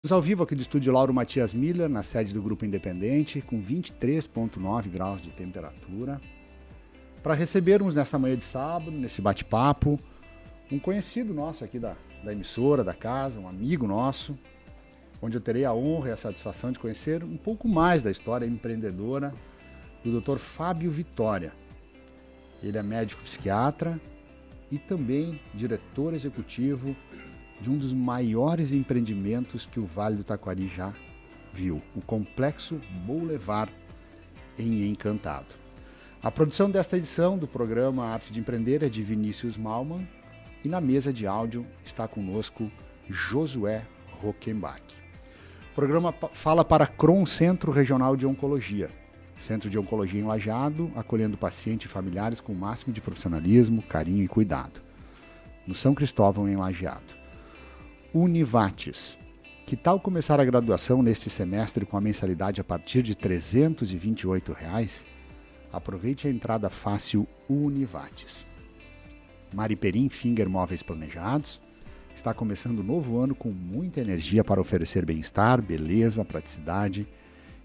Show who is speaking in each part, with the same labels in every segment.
Speaker 1: Estamos ao vivo aqui do estúdio Lauro Matias Miller, na sede do Grupo Independente, com 23,9 graus de temperatura, para recebermos nesta manhã de sábado, nesse bate-papo, um conhecido nosso aqui da emissora, da casa, um amigo nosso, onde eu terei a honra e a satisfação de conhecer um pouco mais da história empreendedora do Dr. Fábio Vitória. Ele é médico psiquiatra e também diretor executivo de um dos maiores empreendimentos que o Vale do Taquari já viu, o Complexo Boulevard em Encantado. A produção desta edição do programa Arte de Empreender é de Vinícius Malman e na mesa de áudio está conosco Josué Rockenbach. O programa fala para CRON, Centro Regional de Oncologia, Centro de Oncologia em Lajeado, acolhendo pacientes e familiares com o máximo de profissionalismo, carinho e cuidado. No São Cristóvão, em Lajeado. Univates. Que tal começar a graduação neste semestre com a mensalidade a partir de R$ 328? Aproveite a entrada fácil Univates. Mariperim Finger Móveis Planejados. Está começando o novo ano com muita energia para oferecer bem-estar, beleza, praticidade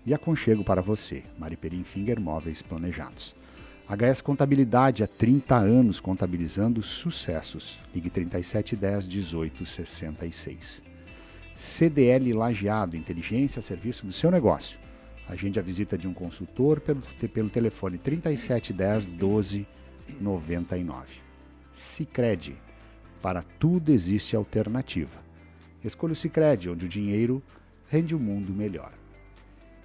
Speaker 1: e aconchego para você. Mariperim Finger Móveis Planejados. HS Contabilidade há 30 anos contabilizando sucessos. Ligue 3710 1866. CDL Lajeado, inteligência a serviço do seu negócio. Agende a visita de um consultor pelo telefone 3710 1299. Sicredi, para tudo existe alternativa. Escolha o Sicredi, onde o dinheiro rende um mundo melhor.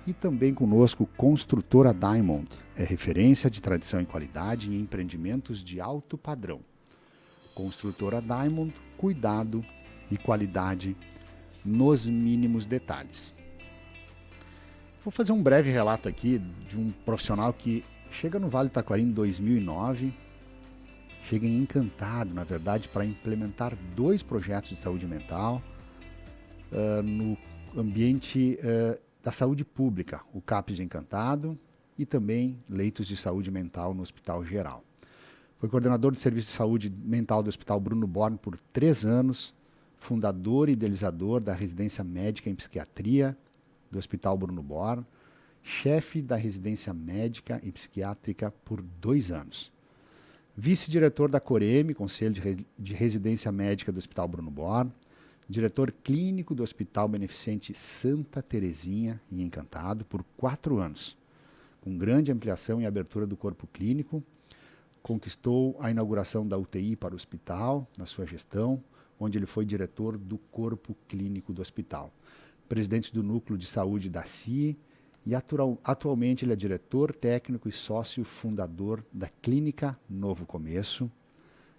Speaker 1: E também conosco Construtora Diamond, é referência de tradição e qualidade em empreendimentos de alto padrão. Construtora Diamond, cuidado e qualidade nos mínimos detalhes. Vou fazer um breve relato aqui de um profissional que chega no Vale do Taquari em 2009, chega em Encantado, na verdade, para implementar 2 projetos de saúde mental no ambiente da saúde pública, o CAPS de Encantado e também leitos de saúde mental no Hospital Geral. Foi coordenador de serviço de saúde mental do Hospital Bruno Born por 3 anos, fundador e idealizador da residência médica em psiquiatria do Hospital Bruno Born, chefe da residência médica e psiquiátrica por 2 anos. Vice-diretor da COREM, Conselho de Residência Médica do Hospital Bruno Born, diretor clínico do Hospital Beneficente Santa Terezinha, em Encantado, por 4 anos. Com grande ampliação e abertura do corpo clínico, conquistou a inauguração da UTI para o hospital, na sua gestão, onde ele foi diretor do corpo clínico do hospital. Presidente do Núcleo de Saúde da CIE e atualmente ele é diretor técnico e sócio fundador da Clínica Novo Começo,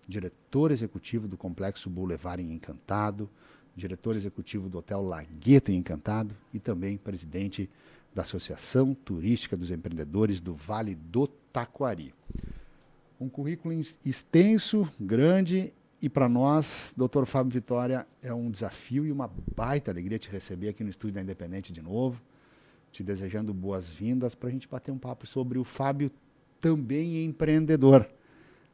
Speaker 1: diretor executivo do Complexo Boulevard em Encantado, diretor executivo do Hotel Lagueto em Encantado e também presidente da Associação Turística dos Empreendedores do Vale do Taquari. Um currículo extenso, grande, e para nós, Dr. Fábio Vitória, é um desafio e uma baita alegria te receber aqui no Estúdio da Independente de novo, te desejando boas-vindas para a gente bater um papo sobre o Fábio, também empreendedor.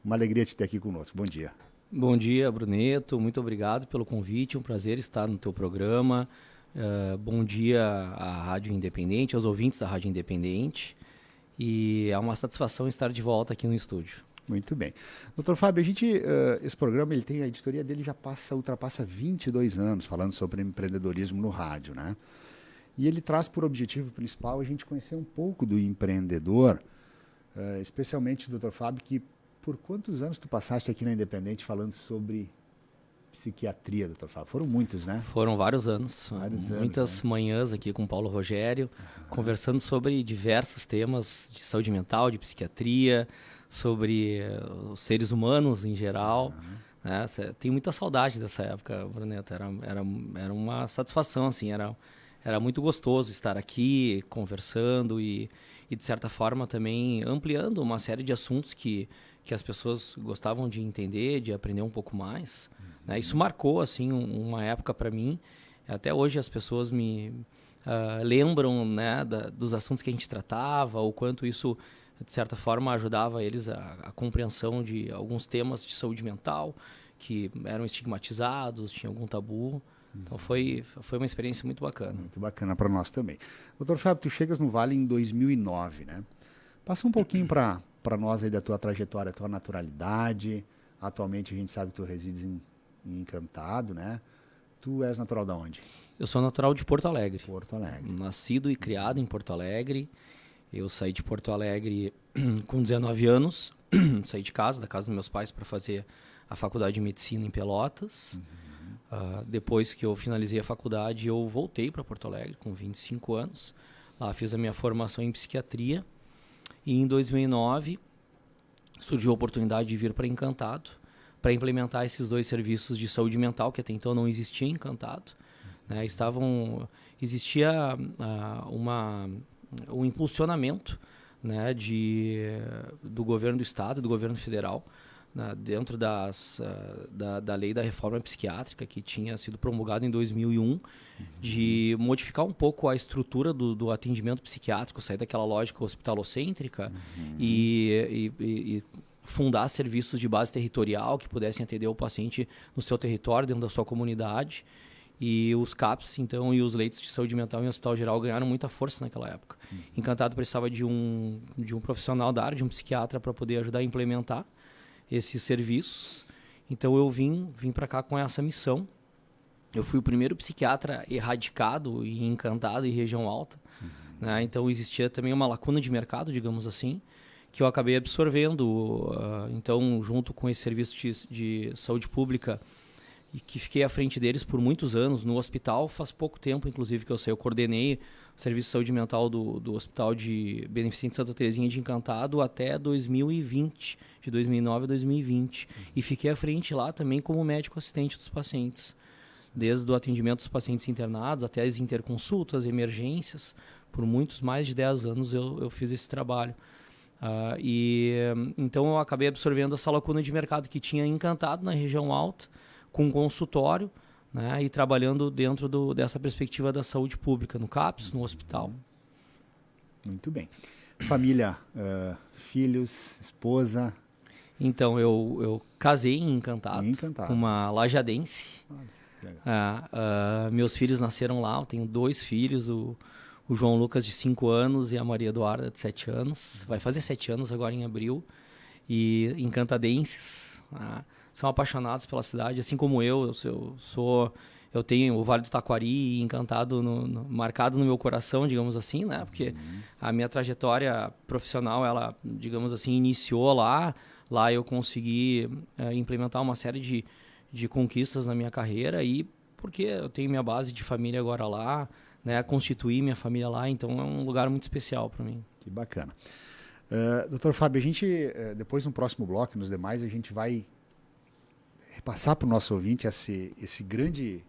Speaker 1: Uma alegria te ter aqui conosco. Bom dia.
Speaker 2: Bom dia, Bruneto. Muito obrigado pelo convite. Um prazer estar no teu programa. Bom dia à Rádio Independente, aos ouvintes da Rádio Independente. E é uma satisfação estar de volta aqui no estúdio.
Speaker 1: Muito bem. Doutor Fábio, esse programa, a editoria dele já ultrapassa 22 anos falando sobre empreendedorismo no rádio, né? E ele traz por objetivo principal a gente conhecer um pouco do empreendedor, especialmente, doutor Fábio, que por quantos anos tu passaste aqui na Independente falando sobre psiquiatria, doutor Fábio? Foram muitos, né?
Speaker 2: Foram vários anos. Muitas manhãs aqui com o Paulo Rogério, conversando sobre diversos temas de saúde mental, de psiquiatria, sobre os seres humanos em geral. Né? Tenho muita saudade dessa época, Bruneto. Era uma satisfação, assim, era muito gostoso estar aqui conversando e, de certa forma, também ampliando uma série de assuntos que as pessoas gostavam de entender, de aprender um pouco mais. Né? Isso marcou, assim, uma época para mim. Até hoje as pessoas me lembram, né, dos assuntos que a gente tratava, o quanto isso, de certa forma, ajudava eles a compreensão de alguns temas de saúde mental que eram estigmatizados, tinha algum tabu. Então foi uma experiência muito bacana.
Speaker 1: Muito bacana para nós também. Doutor Fábio, tu chegas no Vale em 2009, né? Passa um pouquinho para nós aí da tua trajetória, tua naturalidade. Atualmente a gente sabe que tu resides em Encantado, né? Tu és natural de onde?
Speaker 2: Eu sou natural de Porto Alegre.
Speaker 1: Porto Alegre.
Speaker 2: Nascido e criado em Porto Alegre. Eu saí de Porto Alegre com 19 anos. Saí de casa, da casa dos meus pais, para fazer a faculdade de medicina em Pelotas. Depois que eu finalizei a faculdade, eu voltei para Porto Alegre com 25 anos. Lá fiz a minha formação em psiquiatria. E em 2009 surgiu a oportunidade de vir para Encantado para implementar esses 2 serviços de saúde mental que até então não existia em Encantado. Né? Existia um impulsionamento, né, do governo do estado, do governo federal, né, dentro da lei da reforma psiquiátrica que tinha sido promulgada em 2001, de modificar um pouco a estrutura do atendimento psiquiátrico, sair daquela lógica hospitalocêntrica e fundar serviços de base territorial que pudessem atender o paciente no seu território, dentro da sua comunidade. E os CAPs, então, e os leitos de saúde mental em hospital geral ganharam muita força naquela época. Encantado precisava de um profissional da área, de um psiquiatra, para poder ajudar a implementar esses serviços. Então eu vim para cá com essa missão. Eu fui o primeiro psiquiatra erradicado e Encantado em região alta. Né? Então existia também uma lacuna de mercado, digamos assim, que eu acabei absorvendo. Então, junto com esse serviço de saúde pública, e que fiquei à frente deles por muitos anos no hospital, faz pouco tempo, inclusive, que eu coordenei o serviço de saúde mental do Hospital de Beneficente Santa Terezinha de Encantado até 2020, de 2009 a 2020. E fiquei à frente lá também como médico assistente dos pacientes, desde o atendimento dos pacientes internados até as interconsultas, emergências. Por mais de 10 anos eu fiz esse trabalho. Então eu acabei absorvendo essa lacuna de mercado que tinha Encantado na região alta, com consultório, né, e trabalhando dentro dessa perspectiva da saúde pública, no CAPS, no hospital.
Speaker 1: Muito bem. Família, filhos, esposa?
Speaker 2: Então, eu casei em Encantado, com uma lajadense. Meus filhos nasceram lá, eu tenho 2 filhos, o João Lucas de 5 anos e a Maria Eduarda de 7 anos. Vai fazer 7 anos agora em abril. E encantadenses, são apaixonados pela cidade, assim como eu tenho o Vale do Taquari Encantado marcado no meu coração, digamos assim, né? Porque a minha trajetória profissional, ela, digamos assim, iniciou lá. Lá eu consegui implementar uma série de conquistas na minha carreira, e porque eu tenho minha base de família agora lá, né? Constituí minha família lá, então é um lugar muito especial para mim.
Speaker 1: Que bacana. Doutor Fábio, a gente, depois no próximo bloco, nos demais, a gente vai repassar para o nosso ouvinte esse grande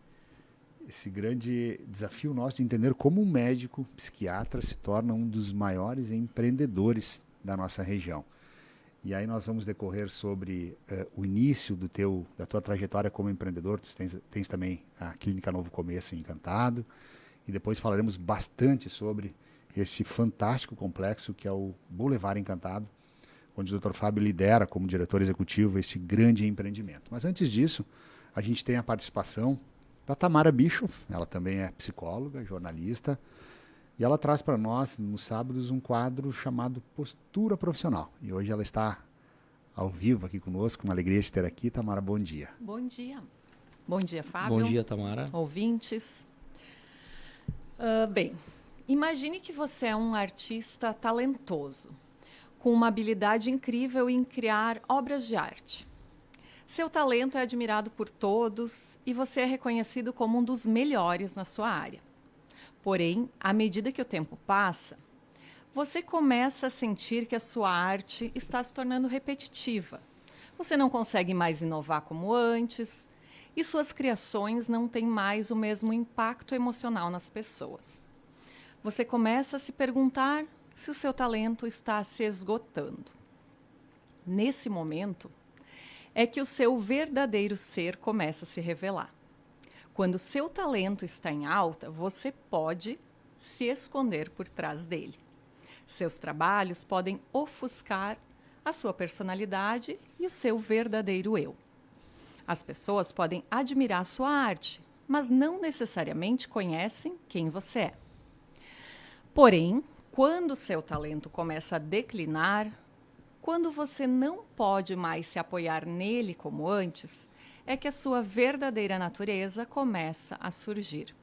Speaker 1: desafio nosso de entender como um médico psiquiatra se torna um dos maiores empreendedores da nossa região. E aí nós vamos decorrer sobre o início da tua trajetória como empreendedor. Tu tens também a Clínica Novo Começo em Encantado, e depois falaremos bastante sobre esse fantástico complexo que é o Boulevard Encantado, onde o Dr. Fábio lidera como diretor executivo esse grande empreendimento. Mas antes disso, a gente tem a participação da Tamara Bischoff. Ela também é psicóloga, jornalista, e ela traz para nós, nos sábados, um quadro chamado Postura Profissional. E hoje ela está ao vivo aqui conosco, uma alegria de ter aqui. Tamara, bom dia.
Speaker 3: Bom dia. Bom dia, Fábio.
Speaker 2: Bom dia, Tamara.
Speaker 3: Ouvintes. Bem, imagine que você é um artista talentoso, com uma habilidade incrível em criar obras de arte. Seu talento é admirado por todos e você é reconhecido como um dos melhores na sua área. Porém, à medida que o tempo passa, você começa a sentir que a sua arte está se tornando repetitiva. Você não consegue mais inovar como antes e suas criações não têm mais o mesmo impacto emocional nas pessoas. Você começa a se perguntar se o seu talento está se esgotando. Nesse momento, é que o seu verdadeiro ser começa a se revelar. Quando seu talento está em alta, você pode se esconder por trás dele. Seus trabalhos podem ofuscar a sua personalidade e o seu verdadeiro eu. As pessoas podem admirar sua arte, mas não necessariamente conhecem quem você é. Porém, quando seu talento começa a declinar, quando você não pode mais se apoiar nele como antes, é que a sua verdadeira natureza começa a surgir.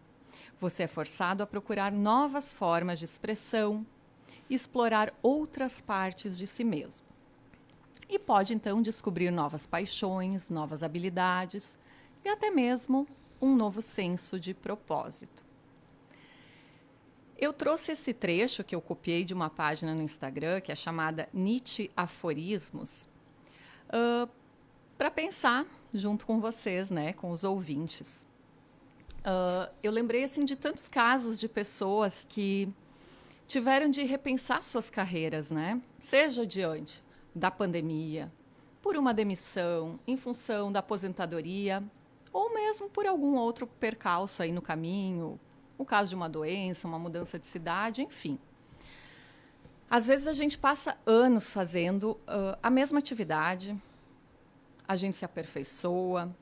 Speaker 3: Você é forçado a procurar novas formas de expressão, explorar outras partes de si mesmo. E pode então descobrir novas paixões, novas habilidades e até mesmo um novo senso de propósito. Eu trouxe esse trecho que eu copiei de uma página no Instagram, que é chamada Nietzsche Aforismos, para pensar junto com vocês, né, com os ouvintes. Eu lembrei assim, de tantos casos de pessoas que tiveram de repensar suas carreiras, né? Seja diante da pandemia, por uma demissão, em função da aposentadoria, ou mesmo por algum outro percalço aí no caminho, o caso de uma doença, uma mudança de cidade, enfim. Às vezes a gente passa anos fazendo a mesma atividade, a gente se aperfeiçoa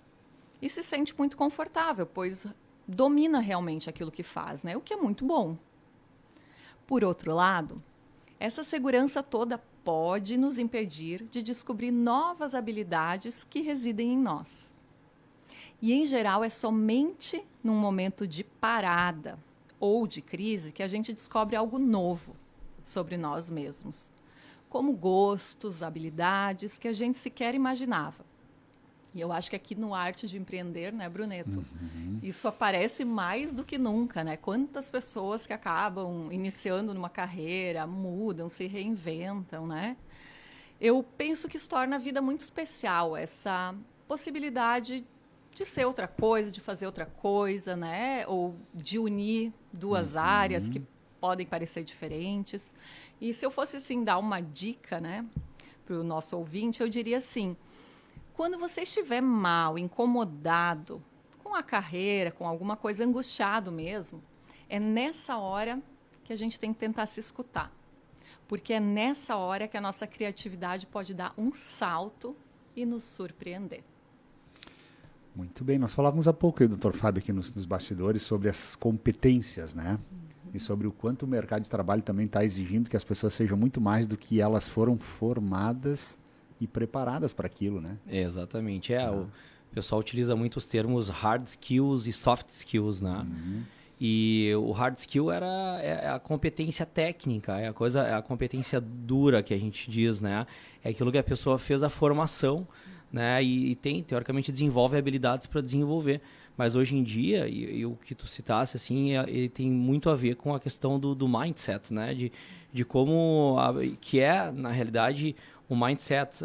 Speaker 3: e se sente muito confortável, pois domina realmente aquilo que faz, né? O que é muito bom. Por outro lado, essa segurança toda pode nos impedir de descobrir novas habilidades que residem em nós. E, em geral, é somente num momento de parada ou de crise que a gente descobre algo novo sobre nós mesmos, como gostos, habilidades que a gente sequer imaginava. E eu acho que aqui no Arte de Empreender, né, Bruneto? Isso aparece mais do que nunca, né? Quantas pessoas que acabam iniciando numa carreira, mudam, se reinventam, né? Eu penso que isso torna a vida muito especial, essa possibilidade de ser outra coisa, de fazer outra coisa, né? Ou de unir duas áreas que podem parecer diferentes. E se eu fosse, assim, dar uma dica, né, para o nosso ouvinte, eu diria assim: quando você estiver mal, incomodado com a carreira, com alguma coisa, angustiado mesmo, é nessa hora que a gente tem que tentar se escutar. Porque é nessa hora que a nossa criatividade pode dar um salto e nos surpreender.
Speaker 1: Muito bem, nós falávamos há pouco, doutor Fábio, aqui nos bastidores, sobre as competências, né? E sobre o quanto o mercado de trabalho também está exigindo que as pessoas sejam muito mais do que elas foram formadas e preparadas para aquilo, né?
Speaker 2: Exatamente. O pessoal utiliza muito os termos hard skills e soft skills, né? E o hard skill é a competência técnica, é a competência dura que a gente diz, né? É aquilo que a pessoa fez a formação, né? E teoricamente desenvolve habilidades para desenvolver. Mas hoje em dia, e o que tu citasse, assim, ele tem muito a ver com a questão do mindset, né? De como, que é, na realidade, o mindset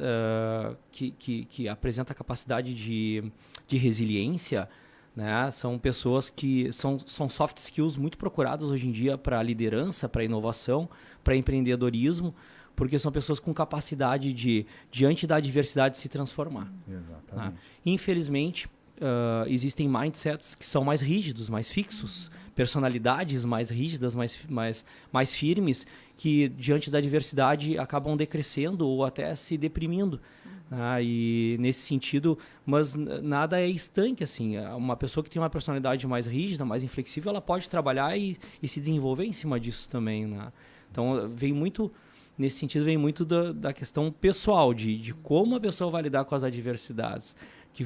Speaker 2: que apresenta a capacidade de resiliência, né? São pessoas que são soft skills muito procuradas hoje em dia para liderança, para inovação, para empreendedorismo, porque são pessoas com capacidade de, diante da adversidade, se transformar.
Speaker 1: Exatamente.
Speaker 2: Né? Infelizmente, existem mindsets que são mais rígidos, mais fixos, personalidades mais rígidas, mais firmes, que diante da adversidade acabam decrescendo ou até se deprimindo. E nesse sentido, mas nada é estanque, assim. Uma pessoa que tem uma personalidade mais rígida, mais inflexível, ela pode trabalhar e se desenvolver em cima disso também, né? Então, nesse sentido, vem muito da questão pessoal, de como a pessoa vai lidar com as adversidades.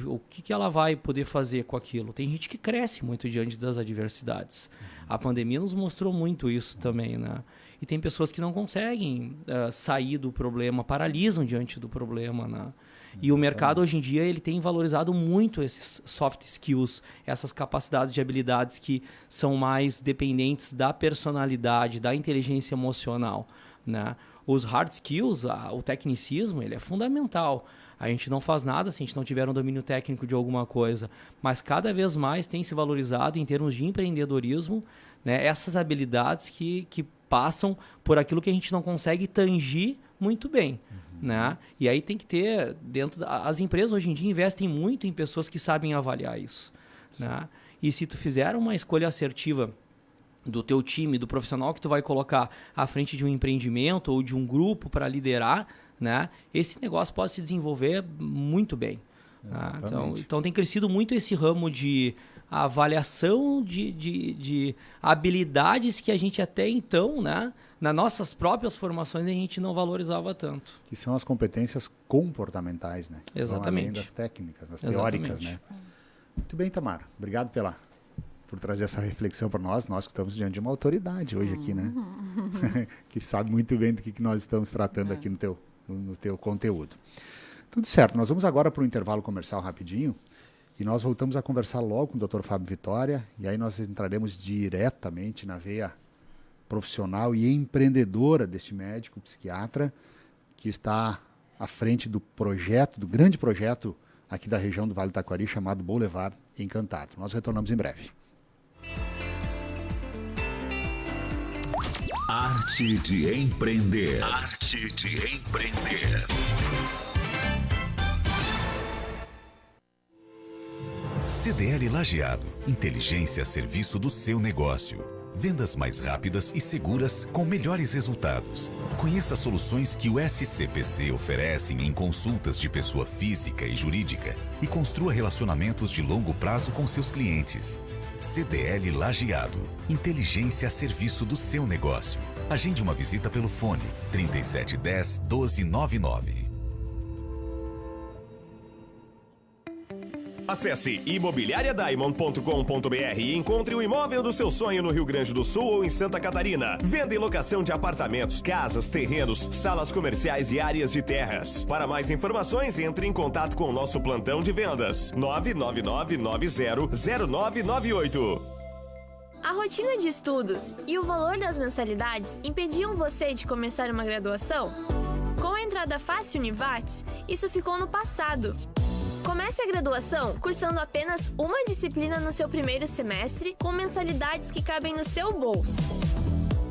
Speaker 2: O que ela vai poder fazer com aquilo. Tem gente que cresce muito diante das adversidades. A pandemia nos mostrou muito isso também, né? E tem pessoas que não conseguem sair do problema, paralisam diante do problema, né? E o mercado hoje em dia ele tem valorizado muito esses soft skills, essas capacidades de habilidades que são mais dependentes da personalidade, da inteligência emocional, né? Os hard skills, o tecnicismo, ele é fundamental. A gente não faz nada se a gente não tiver um domínio técnico de alguma coisa, mas cada vez mais tem se valorizado em termos de empreendedorismo, né, essas habilidades que passam por aquilo que a gente não consegue tangir muito bem. Né? E aí tem que ter, as empresas hoje em dia investem muito em pessoas que sabem avaliar isso. Né? E se tu fizer uma escolha assertiva do teu time, do profissional que tu vai colocar à frente de um empreendimento ou de um grupo para liderar, né, esse negócio pode se desenvolver muito bem. Então tem crescido muito esse ramo de avaliação de habilidades que a gente até então, né, nas nossas próprias formações, a gente não valorizava tanto.
Speaker 1: Que são as competências comportamentais, né?
Speaker 2: Exatamente.
Speaker 1: Além das técnicas, das teóricas, né? Muito bem, Tamara. Obrigado por trazer essa reflexão para nós que estamos diante de uma autoridade hoje aqui, né? Que sabe muito bem do que nós estamos tratando aqui no teu conteúdo. Tudo certo, nós vamos agora para um intervalo comercial rapidinho e nós voltamos a conversar logo com o Dr. Fábio Vitória e aí nós entraremos diretamente na veia profissional e empreendedora deste médico psiquiatra que está à frente do grande projeto aqui da região do Vale do Taquari chamado Boulevard Encantado. Nós retornamos em breve.
Speaker 4: Arte de empreender. Arte de empreender. CDL Lajeado. Inteligência a serviço do seu negócio. Vendas mais rápidas e seguras com melhores resultados. Conheça as soluções que o SCPC oferecem em consultas de pessoa física e jurídica e construa relacionamentos de longo prazo com seus clientes. CDL Lajeado. Inteligência a serviço do seu negócio. Agende uma visita pelo fone 3710-1299.
Speaker 5: Acesse imobiliariadiamond.com.br e encontre o imóvel do seu sonho no Rio Grande do Sul ou em Santa Catarina. Venda e locação de apartamentos, casas, terrenos, salas comerciais e áreas de terras. Para mais informações, entre em contato com o nosso plantão de vendas 999900998.
Speaker 6: A rotina de estudos e o valor das mensalidades impediam você de começar uma graduação? Com a entrada fácil Univates, isso ficou no passado. Comece a graduação cursando apenas uma disciplina no seu primeiro semestre, com mensalidades que cabem no seu bolso.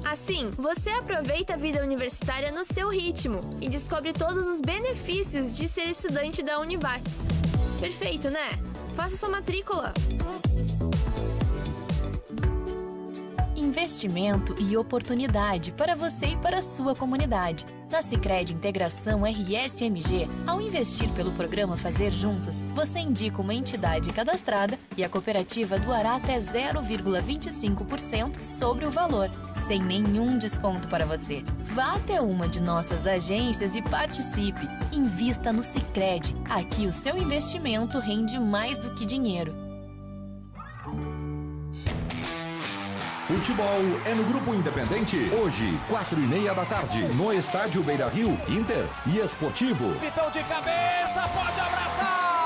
Speaker 6: Assim, você aproveita a vida universitária no seu ritmo e descobre todos os benefícios de ser estudante da Univates. Perfeito, né? Faça sua matrícula!
Speaker 7: Investimento e oportunidade para você e para a sua comunidade. Na Sicredi Integração RSMG, ao investir pelo programa Fazer Juntos, você indica uma entidade cadastrada e a cooperativa doará até 0,25% sobre o valor, sem nenhum desconto para você. Vá até uma de nossas agências e participe. Invista no Sicredi. Aqui o seu investimento rende mais do que dinheiro.
Speaker 8: Futebol é no Grupo Independente. Hoje, 4:30 da tarde, no Estádio Beira-Rio, Inter e Esportivo.
Speaker 9: Vitão de cabeça, pode abraçar!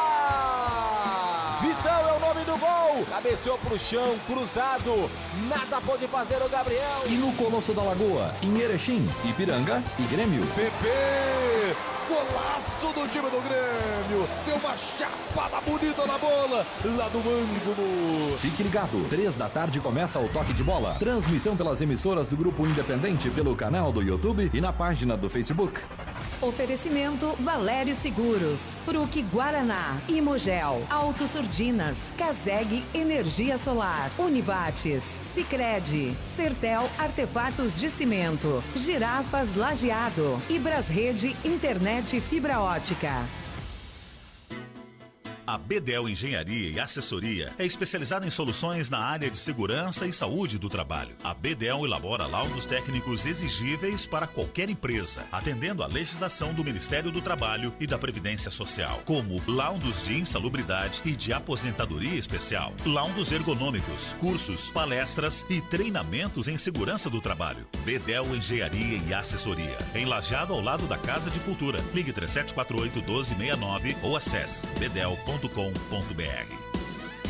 Speaker 9: Vitão é o nome do gol! Cabeceou pro chão, cruzado, nada pode fazer o Gabriel.
Speaker 8: E no Colosso da Lagoa, em Erechim, Ipiranga e Grêmio.
Speaker 9: Pepe! Golaço do time do Grêmio! Deu uma chapada bonita na bola, lá do ângulo.
Speaker 8: Fique ligado, 3 da tarde começa o Toque de Bola. Transmissão pelas emissoras do Grupo Independente pelo canal do YouTube e na página do Facebook.
Speaker 10: Oferecimento Valério Seguros, Fruc Guaraná, Imogel, Auto Surdinas, Caseg Energia Solar, Univates, Sicredi, Sertel Artefatos de Cimento, Girafas Lajeado e Brasrede Internet Fibra Ótica.
Speaker 4: A Bedel Engenharia e Assessoria é especializada em soluções na área de segurança e saúde do trabalho. A Bedel elabora laudos técnicos exigíveis para qualquer empresa, atendendo à legislação do Ministério do Trabalho e da Previdência Social, como laudos de insalubridade e de aposentadoria especial, laudos ergonômicos, cursos, palestras e treinamentos em segurança do trabalho. Bedel Engenharia e Assessoria, em Lajeado ao lado da Casa de Cultura. Ligue 3748-1269 ou acesse bedel.com.br.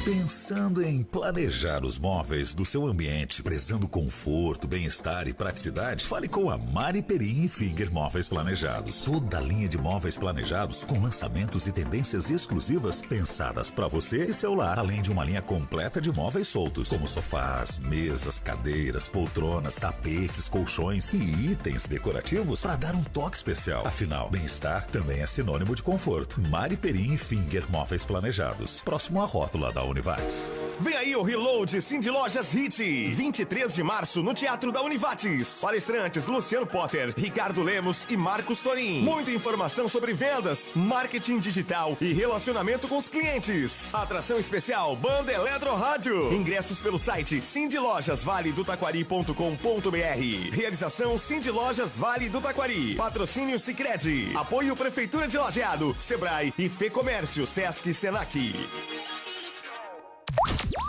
Speaker 4: Pensando em planejar os móveis do seu ambiente, prezando conforto, bem-estar e praticidade? Fale com a Mari Perim e Finger Móveis Planejados. Toda a linha de móveis planejados com lançamentos e tendências exclusivas pensadas para você e seu lar, além de uma linha completa de móveis soltos, como sofás, mesas, cadeiras, poltronas, tapetes, colchões e itens decorativos para dar um toque especial. Afinal, bem-estar também é sinônimo de conforto. Mari Perim e Finger Móveis Planejados, próximo à rótula da Univates.
Speaker 5: Vem aí o Reload Cindy Lojas Hit. 23 de março no Teatro da Univates. Palestrantes Luciano Potter, Ricardo Lemos e Marcos Torim. Muita informação sobre vendas, marketing digital e relacionamento com os clientes. Atração especial Banda Eletro Rádio. Ingressos pelo site cindylojasvale-do-taquari.com.br. Realização Cindy Lojas Vale do Taquari. Patrocínio Sicredi. Apoio Prefeitura de Lajeado, Sebrae e Fê Comércio, Sesc e Senac.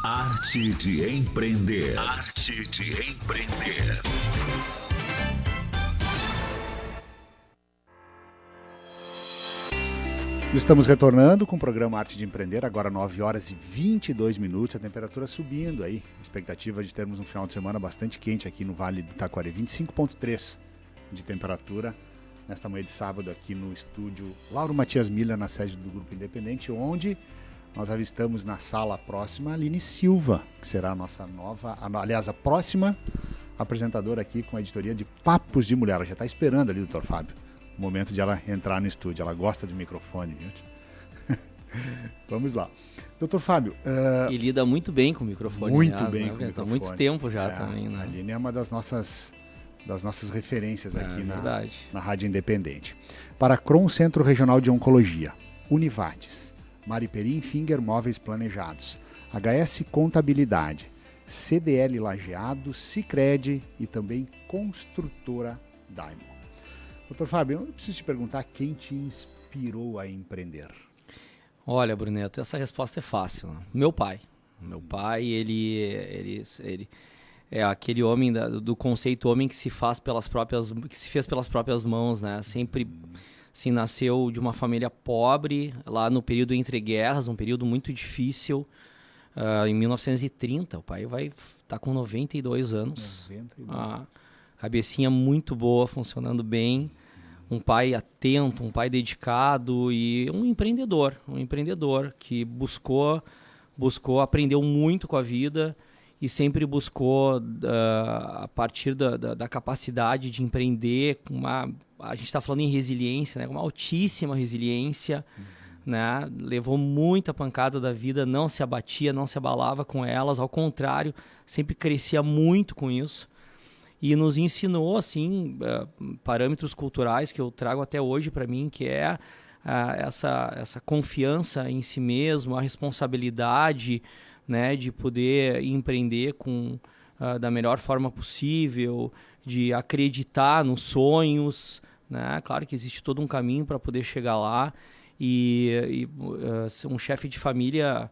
Speaker 4: Arte de empreender. Arte de empreender.
Speaker 1: Estamos retornando com o programa Arte de Empreender, agora 9 horas e 22 minutos, a temperatura subindo aí. Expectativa de termos um final de semana bastante quente aqui no Vale do Taquari, 25,3 de temperatura nesta manhã de sábado aqui no estúdio Lauro Matias Miller, na sede do Grupo Independente, onde nós avistamos na sala próxima a Aline Silva, que será a nossa nova, aliás, a próxima apresentadora aqui com a editoria de Papos de Mulher. Ela já está esperando ali, doutor Fábio, o momento de ela entrar no estúdio. Ela gosta de microfone, gente. Vamos lá. Doutor Fábio...
Speaker 2: E lida muito bem com o microfone.
Speaker 1: Muito
Speaker 2: aliás,
Speaker 1: bem
Speaker 2: né?
Speaker 1: com o microfone.
Speaker 2: Há muito tempo já também. Né?
Speaker 1: A Aline é uma das nossas referências aqui na Rádio Independente. Para Cron Centro Regional de Oncologia, Univates, Mariperim Finger Móveis Planejados, HS Contabilidade, CDL Lajeado, Sicredi e também Construtora Daimon. Doutor Fábio, eu preciso te perguntar quem te inspirou a empreender.
Speaker 2: Olha, Bruneto, essa resposta é fácil. Né? Meu pai. Meu pai, ele é aquele homem do conceito homem que se fez pelas próprias mãos, né? Sempre assim, nasceu de uma família pobre, lá no período entre guerras, um período muito difícil. Em 1930, o pai vai estar com 92 anos. 92. Cabecinha muito boa, funcionando bem. Um pai atento, um pai dedicado e um empreendedor que buscou, aprendeu muito com a vida e sempre buscou, a partir da capacidade de empreender, a gente está falando em resiliência, né? Uma altíssima resiliência, né? Levou muita pancada da vida, não se abatia, não se abalava com elas, ao contrário, sempre crescia muito com isso. E nos ensinou, assim, parâmetros culturais que eu trago até hoje para mim, que é essa confiança em si mesmo, a responsabilidade, né, de poder empreender da melhor forma possível, de acreditar nos sonhos, né? Claro que existe todo um caminho para poder chegar lá e um chefe de família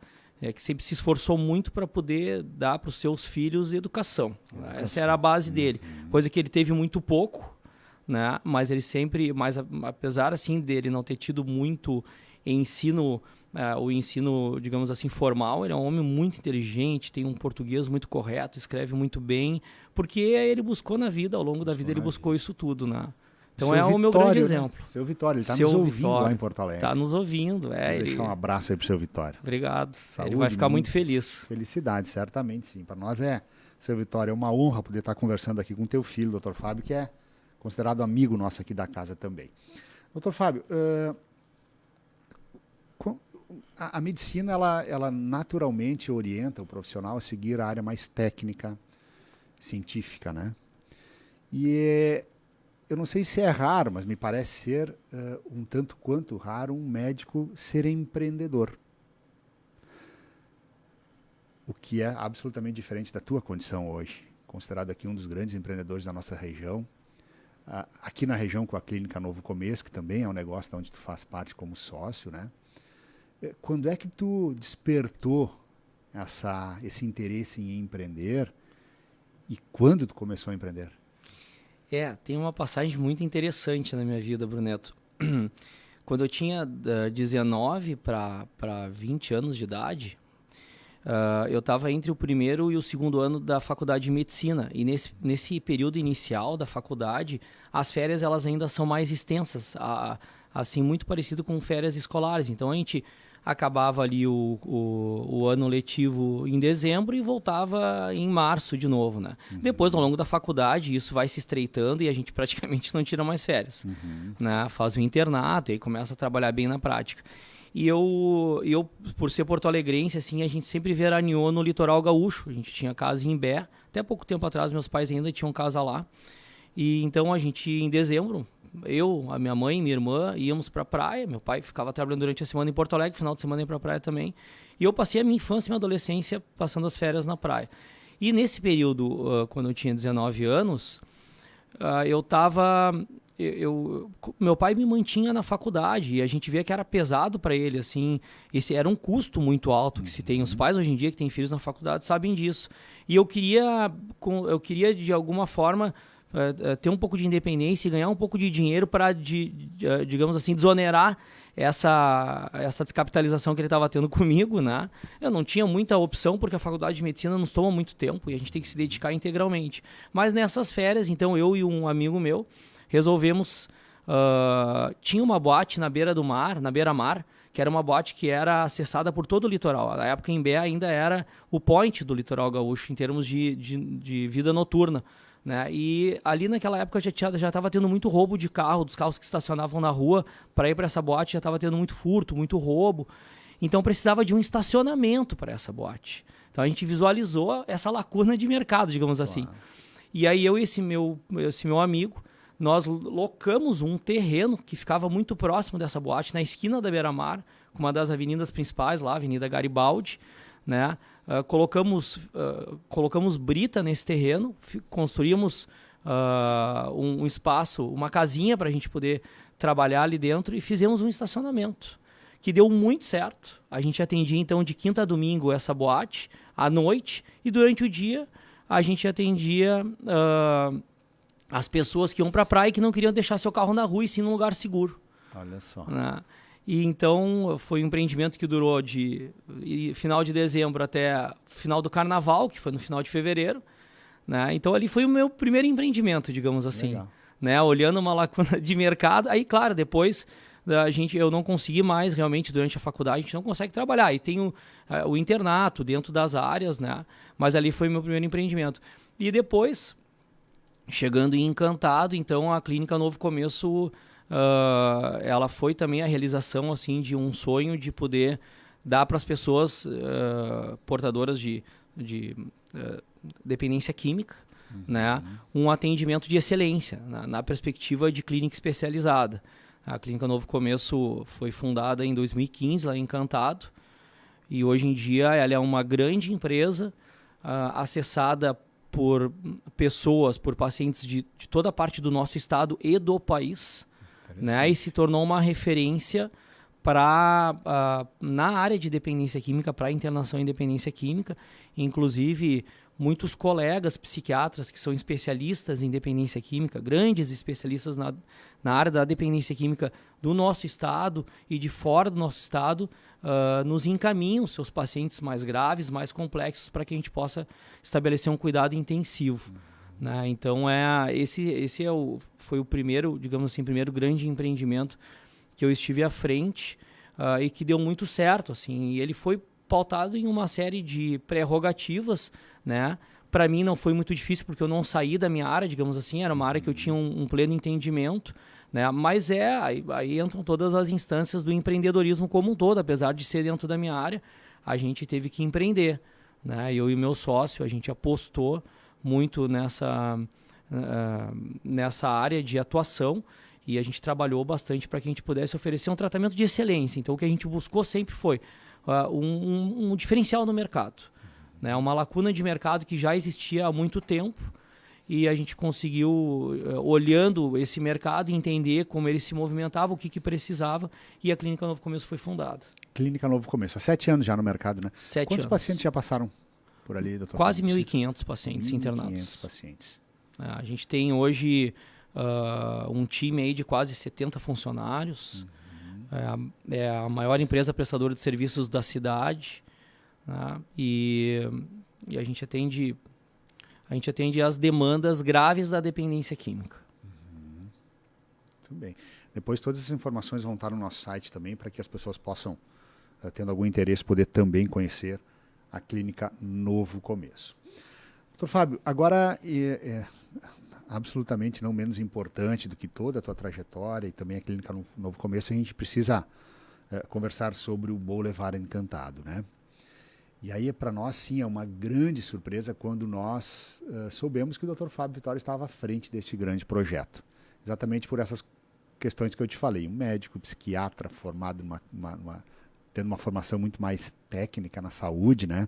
Speaker 2: que sempre se esforçou muito para poder dar para os seus filhos educação. Essa era a base dele, coisa que ele teve muito pouco, né? Mas ele sempre, apesar assim dele não ter tido muito ensino, o ensino, digamos assim, formal, ele é um homem muito inteligente, tem um português muito correto, escreve muito bem, porque ele buscou na vida, ao longo da vida ele buscou isso tudo, né? Então é o meu grande exemplo.
Speaker 1: Né? Seu Vitório, ele está nos ouvindo lá em Porto Alegre.
Speaker 2: Está nos ouvindo.
Speaker 1: Vou deixar um abraço aí pro seu Vitório.
Speaker 2: Obrigado.
Speaker 1: Saúde,
Speaker 2: ele vai ficar muito feliz.
Speaker 1: Felicidade, certamente sim. Para nós seu Vitório, é uma honra poder estar conversando aqui com o teu filho, doutor Fábio, que é considerado amigo nosso aqui da casa também. Doutor Fábio, a medicina, ela naturalmente orienta o profissional a seguir a área mais técnica, científica, né? E eu não sei se é raro, mas me parece ser um tanto quanto raro um médico ser empreendedor. O que é absolutamente diferente da tua condição hoje. Considerado aqui um dos grandes empreendedores da nossa região. Aqui na região com a Clínica Novo Começo, que também é um negócio onde tu faz parte como sócio, né? Quando é que tu despertou esse interesse em empreender e quando tu começou a empreender?
Speaker 2: Tem uma passagem muito interessante na minha vida, Bruneto. Quando eu tinha 19 para 20 anos de idade, eu estava entre o primeiro e o segundo ano da faculdade de medicina. E nesse período inicial da faculdade, as férias elas ainda são mais extensas, assim, muito parecido com férias escolares. Então a gente acabava ali o ano letivo em dezembro e voltava em março de novo, né? Depois, ao longo da faculdade, isso vai se estreitando e a gente praticamente não tira mais férias, né? Faz o internato e aí começa a trabalhar bem na prática. E eu, por ser porto-alegrense, assim, a gente sempre veraneou no litoral gaúcho. A gente tinha casa em Imbé. Até pouco tempo atrás, meus pais ainda tinham casa lá. E então a gente, em dezembro, eu, a minha mãe e minha irmã íamos pra praia. Meu pai ficava trabalhando durante a semana em Porto Alegre, final de semana ia pra praia também. E eu passei a minha infância e minha adolescência passando as férias na praia. E nesse período, quando eu tinha 19 anos, meu pai me mantinha na faculdade e a gente via que era pesado para ele, assim, esse era um custo muito alto que se tem. Os pais hoje em dia que têm filhos na faculdade sabem disso. E eu queria de alguma forma ter um pouco de independência e ganhar um pouco de dinheiro para, digamos assim, desonerar essa descapitalização que ele estava tendo comigo, né? Eu não tinha muita opção porque a faculdade de medicina nos toma muito tempo e a gente tem que se dedicar integralmente. Mas nessas férias, então, eu e um amigo meu resolvemos... tinha uma boate na beira do mar, na beira-mar, que era uma boate que era acessada por todo o litoral. Na época, Imbé ainda era o point do litoral gaúcho em termos de vida noturna, né? E ali naquela época já estava tendo muito roubo de carro, dos carros que estacionavam na rua. Para ir para essa boate já estava tendo muito furto, muito roubo. Então precisava de um estacionamento para essa boate. Então a gente visualizou essa lacuna de mercado, digamos assim. E aí eu e esse meu amigo, nós locamos um terreno que ficava muito próximo dessa boate, na esquina da beira-mar, com uma das avenidas principais lá, Avenida Garibaldi, né? Colocamos brita nesse terreno, construímos um espaço, uma casinha para a gente poder trabalhar ali dentro e fizemos um estacionamento, que deu muito certo. A gente atendia então de quinta a domingo essa boate, à noite, e durante o dia a gente atendia as pessoas que iam para a praia e que não queriam deixar seu carro na rua e sim num lugar seguro.
Speaker 1: Olha só.
Speaker 2: Né? E então foi um empreendimento que durou de final de dezembro até final do carnaval, que foi no final de fevereiro, né? Então ali foi o meu primeiro empreendimento, digamos assim, né? Olhando uma lacuna de mercado. Aí, claro, depois eu não consegui mais realmente durante a faculdade, a gente não consegue trabalhar. E tem o internato dentro das áreas, né? Mas ali foi o meu primeiro empreendimento. E depois, chegando em Encantado, então a Clínica Novo Começo... ela foi também a realização assim de um sonho de poder dar para as pessoas portadoras de dependência química, né, um atendimento de excelência na perspectiva de clínica especializada. A Clínica Novo Começo foi fundada em 2015 lá em Encantado e hoje em dia ela é uma grande empresa acessada por pessoas, por pacientes de toda a parte do nosso estado e do país. Né, e se tornou uma referência na área de dependência química, para internação em dependência química. Inclusive, muitos colegas psiquiatras que são especialistas em dependência química, grandes especialistas na área da dependência química do nosso estado e de fora do nosso estado, nos encaminham seus pacientes mais graves, mais complexos, para que a gente possa estabelecer um cuidado intensivo. Né? Então esse foi o primeiro, digamos assim, primeiro grande empreendimento que eu estive à frente e que deu muito certo, assim. E ele foi pautado em uma série de prerrogativas, né? Para mim não foi muito difícil porque eu não saí da minha área, digamos assim, era uma área que eu tinha um pleno entendimento, né? Mas aí entram todas as instâncias do empreendedorismo como um todo. Apesar de ser dentro da minha área, a gente teve que empreender, né? Eu e o meu sócio, a gente apostou muito nessa área de atuação e a gente trabalhou bastante para que a gente pudesse oferecer um tratamento de excelência. Então, o que a gente buscou sempre foi um diferencial no mercado, né? Uma lacuna de mercado que já existia há muito tempo e a gente conseguiu, olhando esse mercado, entender como ele se movimentava, o que precisava, e a Clínica Novo Começo foi fundada.
Speaker 1: Clínica Novo Começo, há 7 anos já no mercado, né?
Speaker 2: 7
Speaker 1: Quantos
Speaker 2: anos.
Speaker 1: pacientes já passaram por ali, doutor?
Speaker 2: Quase 1.500 pacientes internados.
Speaker 1: 1.500 pacientes.
Speaker 2: A gente tem hoje um time aí de quase 70 funcionários. É a maior empresa prestadora de serviços da cidade, né? E a gente atende as demandas graves da dependência química.
Speaker 1: Muito bem. Depois todas as informações vão estar no nosso site também, para que as pessoas possam, tendo algum interesse, poder também conhecer a Clínica Novo Começo. Doutor Fábio, agora absolutamente não menos importante do que toda a tua trajetória e também a Clínica Novo Começo, a gente precisa conversar sobre o Boulevard Encantado, né? E aí, para nós, sim, é uma grande surpresa quando nós soubemos que o Dr. Fábio Vitória estava à frente deste grande projeto. Exatamente por essas questões que eu te falei. Um médico, psiquiatra, formado tendo uma formação muito mais técnica na saúde, né?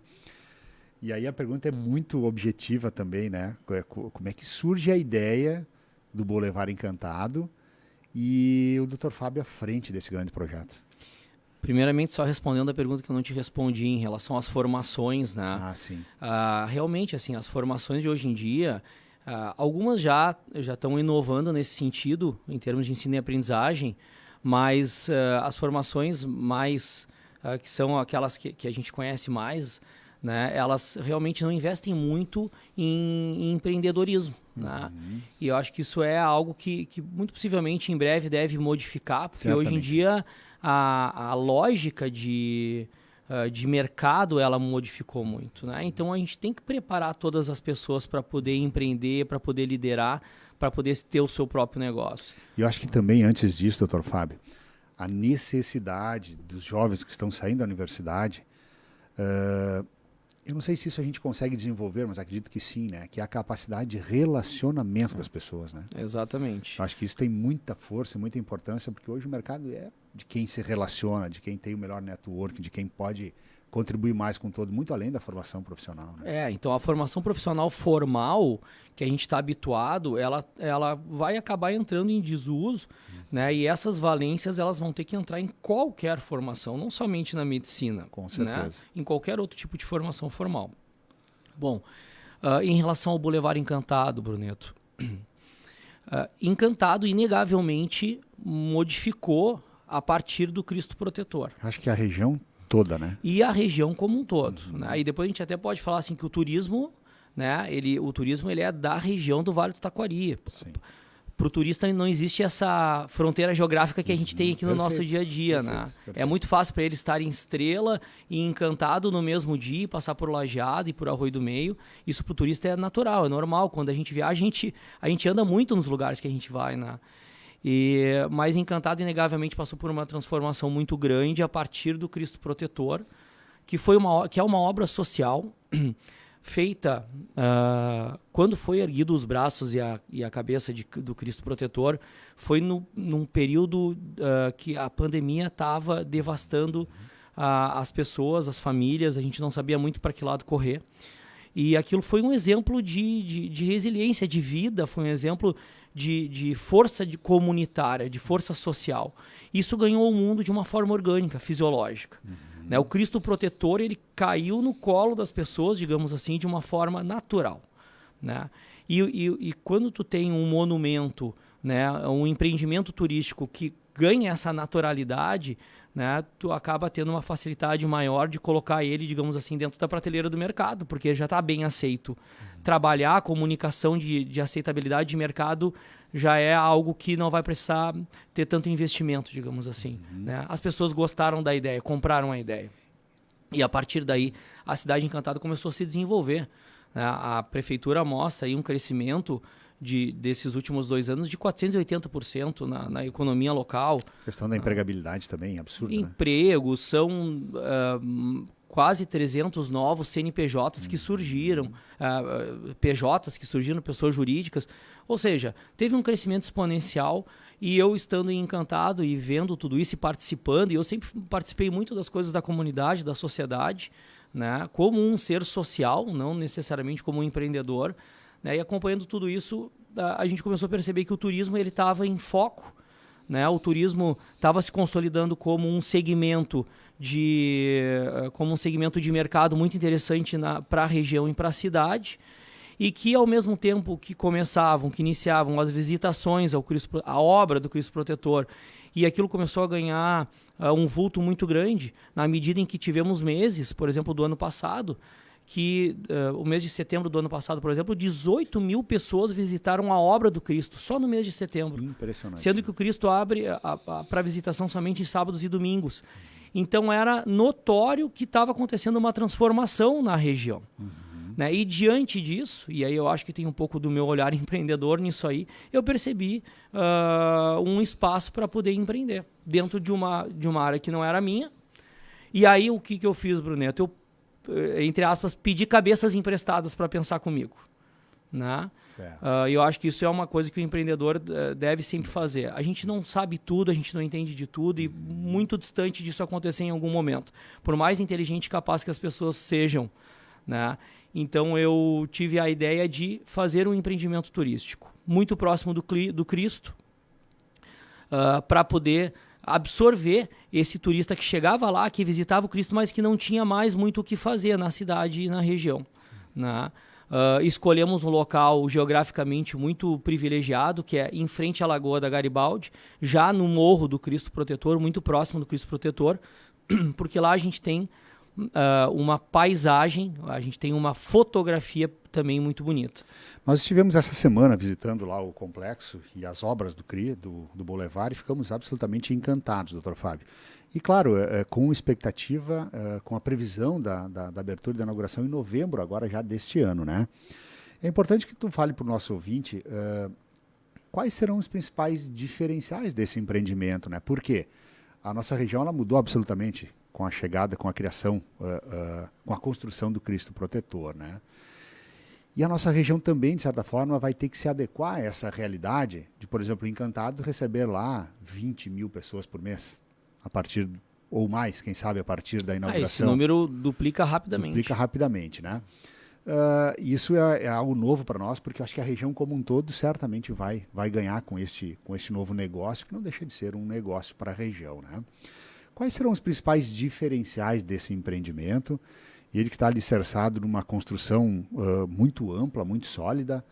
Speaker 1: E aí a pergunta é muito objetiva também, né? Como é que surge a ideia do Boulevard Encantado e o Dr. Fábio à frente desse grande projeto?
Speaker 2: Primeiramente, só respondendo a pergunta que eu não te respondi em relação às formações, né?
Speaker 1: Sim.
Speaker 2: Realmente, assim, as formações de hoje em dia, algumas já estão inovando nesse sentido, em termos de ensino e aprendizagem, mas as formações mais, que são aquelas que a gente conhece mais, né? Elas realmente não investem muito em empreendedorismo, né? E eu acho que isso é algo que muito possivelmente em breve deve modificar, porque hoje em dia a lógica de mercado ela modificou muito, né? Então a gente tem que preparar todas as pessoas para poder empreender, para poder liderar, para poder ter o seu próprio negócio.
Speaker 1: E eu acho que também antes disso, Dr. Fábio, a necessidade dos jovens que estão saindo da universidade, eu não sei se isso a gente consegue desenvolver, mas acredito que sim, né? Que é a capacidade de relacionamento das pessoas, né?
Speaker 2: Exatamente.
Speaker 1: Eu acho que isso tem muita força, muita importância, porque hoje o mercado é de quem se relaciona, de quem tem o melhor network, de quem pode contribuir mais com todo, muito além da formação profissional, né?
Speaker 2: Então a formação profissional formal, que a gente está habituado, ela vai acabar entrando em desuso, né? E essas valências elas vão ter que entrar em qualquer formação, não somente na medicina.
Speaker 1: Com certeza.
Speaker 2: Né? Em qualquer outro tipo de formação formal. Bom, em relação ao Boulevard Encantado, Bruneto, Encantado inegavelmente modificou a partir do Cristo Protetor.
Speaker 1: Acho que a região toda, né?
Speaker 2: E a região como um todo. Né? E depois a gente até pode falar assim que o turismo, né? O turismo ele é da região do Vale do Taquari. Para o turista não existe essa fronteira geográfica que a gente tem aqui no nosso dia a dia, né? É muito fácil para ele estar em Estrela e Encantado no mesmo dia, passar por Lajeado e por Arroio do Meio. Isso para o turista é natural, é normal. Quando a gente viaja, a gente anda muito nos lugares que a gente vai, né? Mas Encantado inegavelmente passou por uma transformação muito grande a partir do Cristo Protetor, que é uma obra social feita quando foi erguido os braços e a cabeça do Cristo Protetor, foi num período que a pandemia estava devastando as pessoas, as famílias, a gente não sabia muito para que lado correr. E aquilo foi um exemplo de resiliência, de vida, foi um exemplo de força comunitária, de força social. Isso ganhou o mundo de uma forma orgânica, fisiológica. Né? O Cristo Protetor ele caiu no colo das pessoas, digamos assim, de uma forma natural. Né? E quando tu tem um monumento, né, um empreendimento turístico que ganha essa naturalidade, né, tu acaba tendo uma facilidade maior de colocar ele, digamos assim, dentro da prateleira do mercado, porque ele já está bem aceito. Trabalhar a comunicação de aceitabilidade de mercado já é algo que não vai precisar ter tanto investimento, digamos assim. Né? As pessoas gostaram da ideia, compraram a ideia. E a partir daí, a Cidade Encantada começou a se desenvolver. Né? A prefeitura mostra aí um crescimento desses últimos 2 anos de 480% na economia local.
Speaker 1: A questão da empregabilidade também, absurda.
Speaker 2: Empregos, são quase 300 novos CNPJs que surgiram, PJs que surgiram, pessoas jurídicas. Ou seja, teve um crescimento exponencial e eu estando encantado e vendo tudo isso e participando, e eu sempre participei muito das coisas da comunidade, da sociedade, né, como um ser social, não necessariamente como um empreendedor. Né, e acompanhando tudo isso, a gente começou a perceber que o turismo estava em foco. Né, o turismo estava se consolidando como um segmento de mercado muito interessante para a região e para a cidade, e que ao mesmo tempo que iniciavam as visitações à obra do Cristo Protetor, e aquilo começou a ganhar um vulto muito grande, na medida em que tivemos meses, por exemplo, do ano passado, que o mês de setembro do ano passado, por exemplo, 18 mil pessoas visitaram a obra do Cristo, só no mês de setembro.
Speaker 1: Impressionante.
Speaker 2: Sendo que o Cristo abre para visitação somente em sábados e domingos. Então era notório que estava acontecendo uma transformação na região. Né? E diante disso, e aí eu acho que tem um pouco do meu olhar empreendedor nisso aí, eu percebi um espaço para poder empreender dentro de uma área que não era minha. E aí o que eu fiz, Bruneto? Eu, entre aspas, pedi cabeças emprestadas para pensar comigo. Né? Eu acho que isso é uma coisa que o empreendedor deve sempre fazer. A gente não sabe tudo, a gente não entende de tudo e muito distante disso acontecer em algum momento. Por mais inteligente e capaz que as pessoas sejam. Né? Então eu tive a ideia de fazer um empreendimento turístico muito próximo do Cristo para poder absorver esse turista que chegava lá, que visitava o Cristo, mas que não tinha mais muito o que fazer na cidade e na região. Né? Escolhemos um local geograficamente muito privilegiado, que é em frente à Lagoa da Garibaldi, já no Morro do Cristo Protetor, muito próximo do Cristo Protetor, porque lá a gente tem uma paisagem, a gente tem uma fotografia também muito bonita.
Speaker 1: Nós estivemos essa semana visitando lá o complexo e as obras do Boulevard e ficamos absolutamente encantados, doutor Fábio. E claro, com expectativa, com a previsão da abertura e da inauguração em novembro agora já deste ano, né? É importante que tu fale para o nosso ouvinte quais serão os principais diferenciais desse empreendimento, né? Porque a nossa região ela mudou absolutamente com a chegada, com a criação, com a construção do Cristo Protetor, né? E a nossa região também, de certa forma, vai ter que se adequar a essa realidade de, por exemplo, Encantado receber lá 20 mil pessoas por mês, a partir, ou mais, quem sabe, a partir da inauguração.
Speaker 2: Esse número duplica rapidamente.
Speaker 1: Duplica rapidamente, né? Isso é algo novo para nós, porque acho que a região como um todo certamente vai ganhar com este novo negócio, que não deixa de ser um negócio para a região, né? Quais serão os principais diferenciais desse empreendimento? Ele que está alicerçado numa construção muito ampla, muito sólida,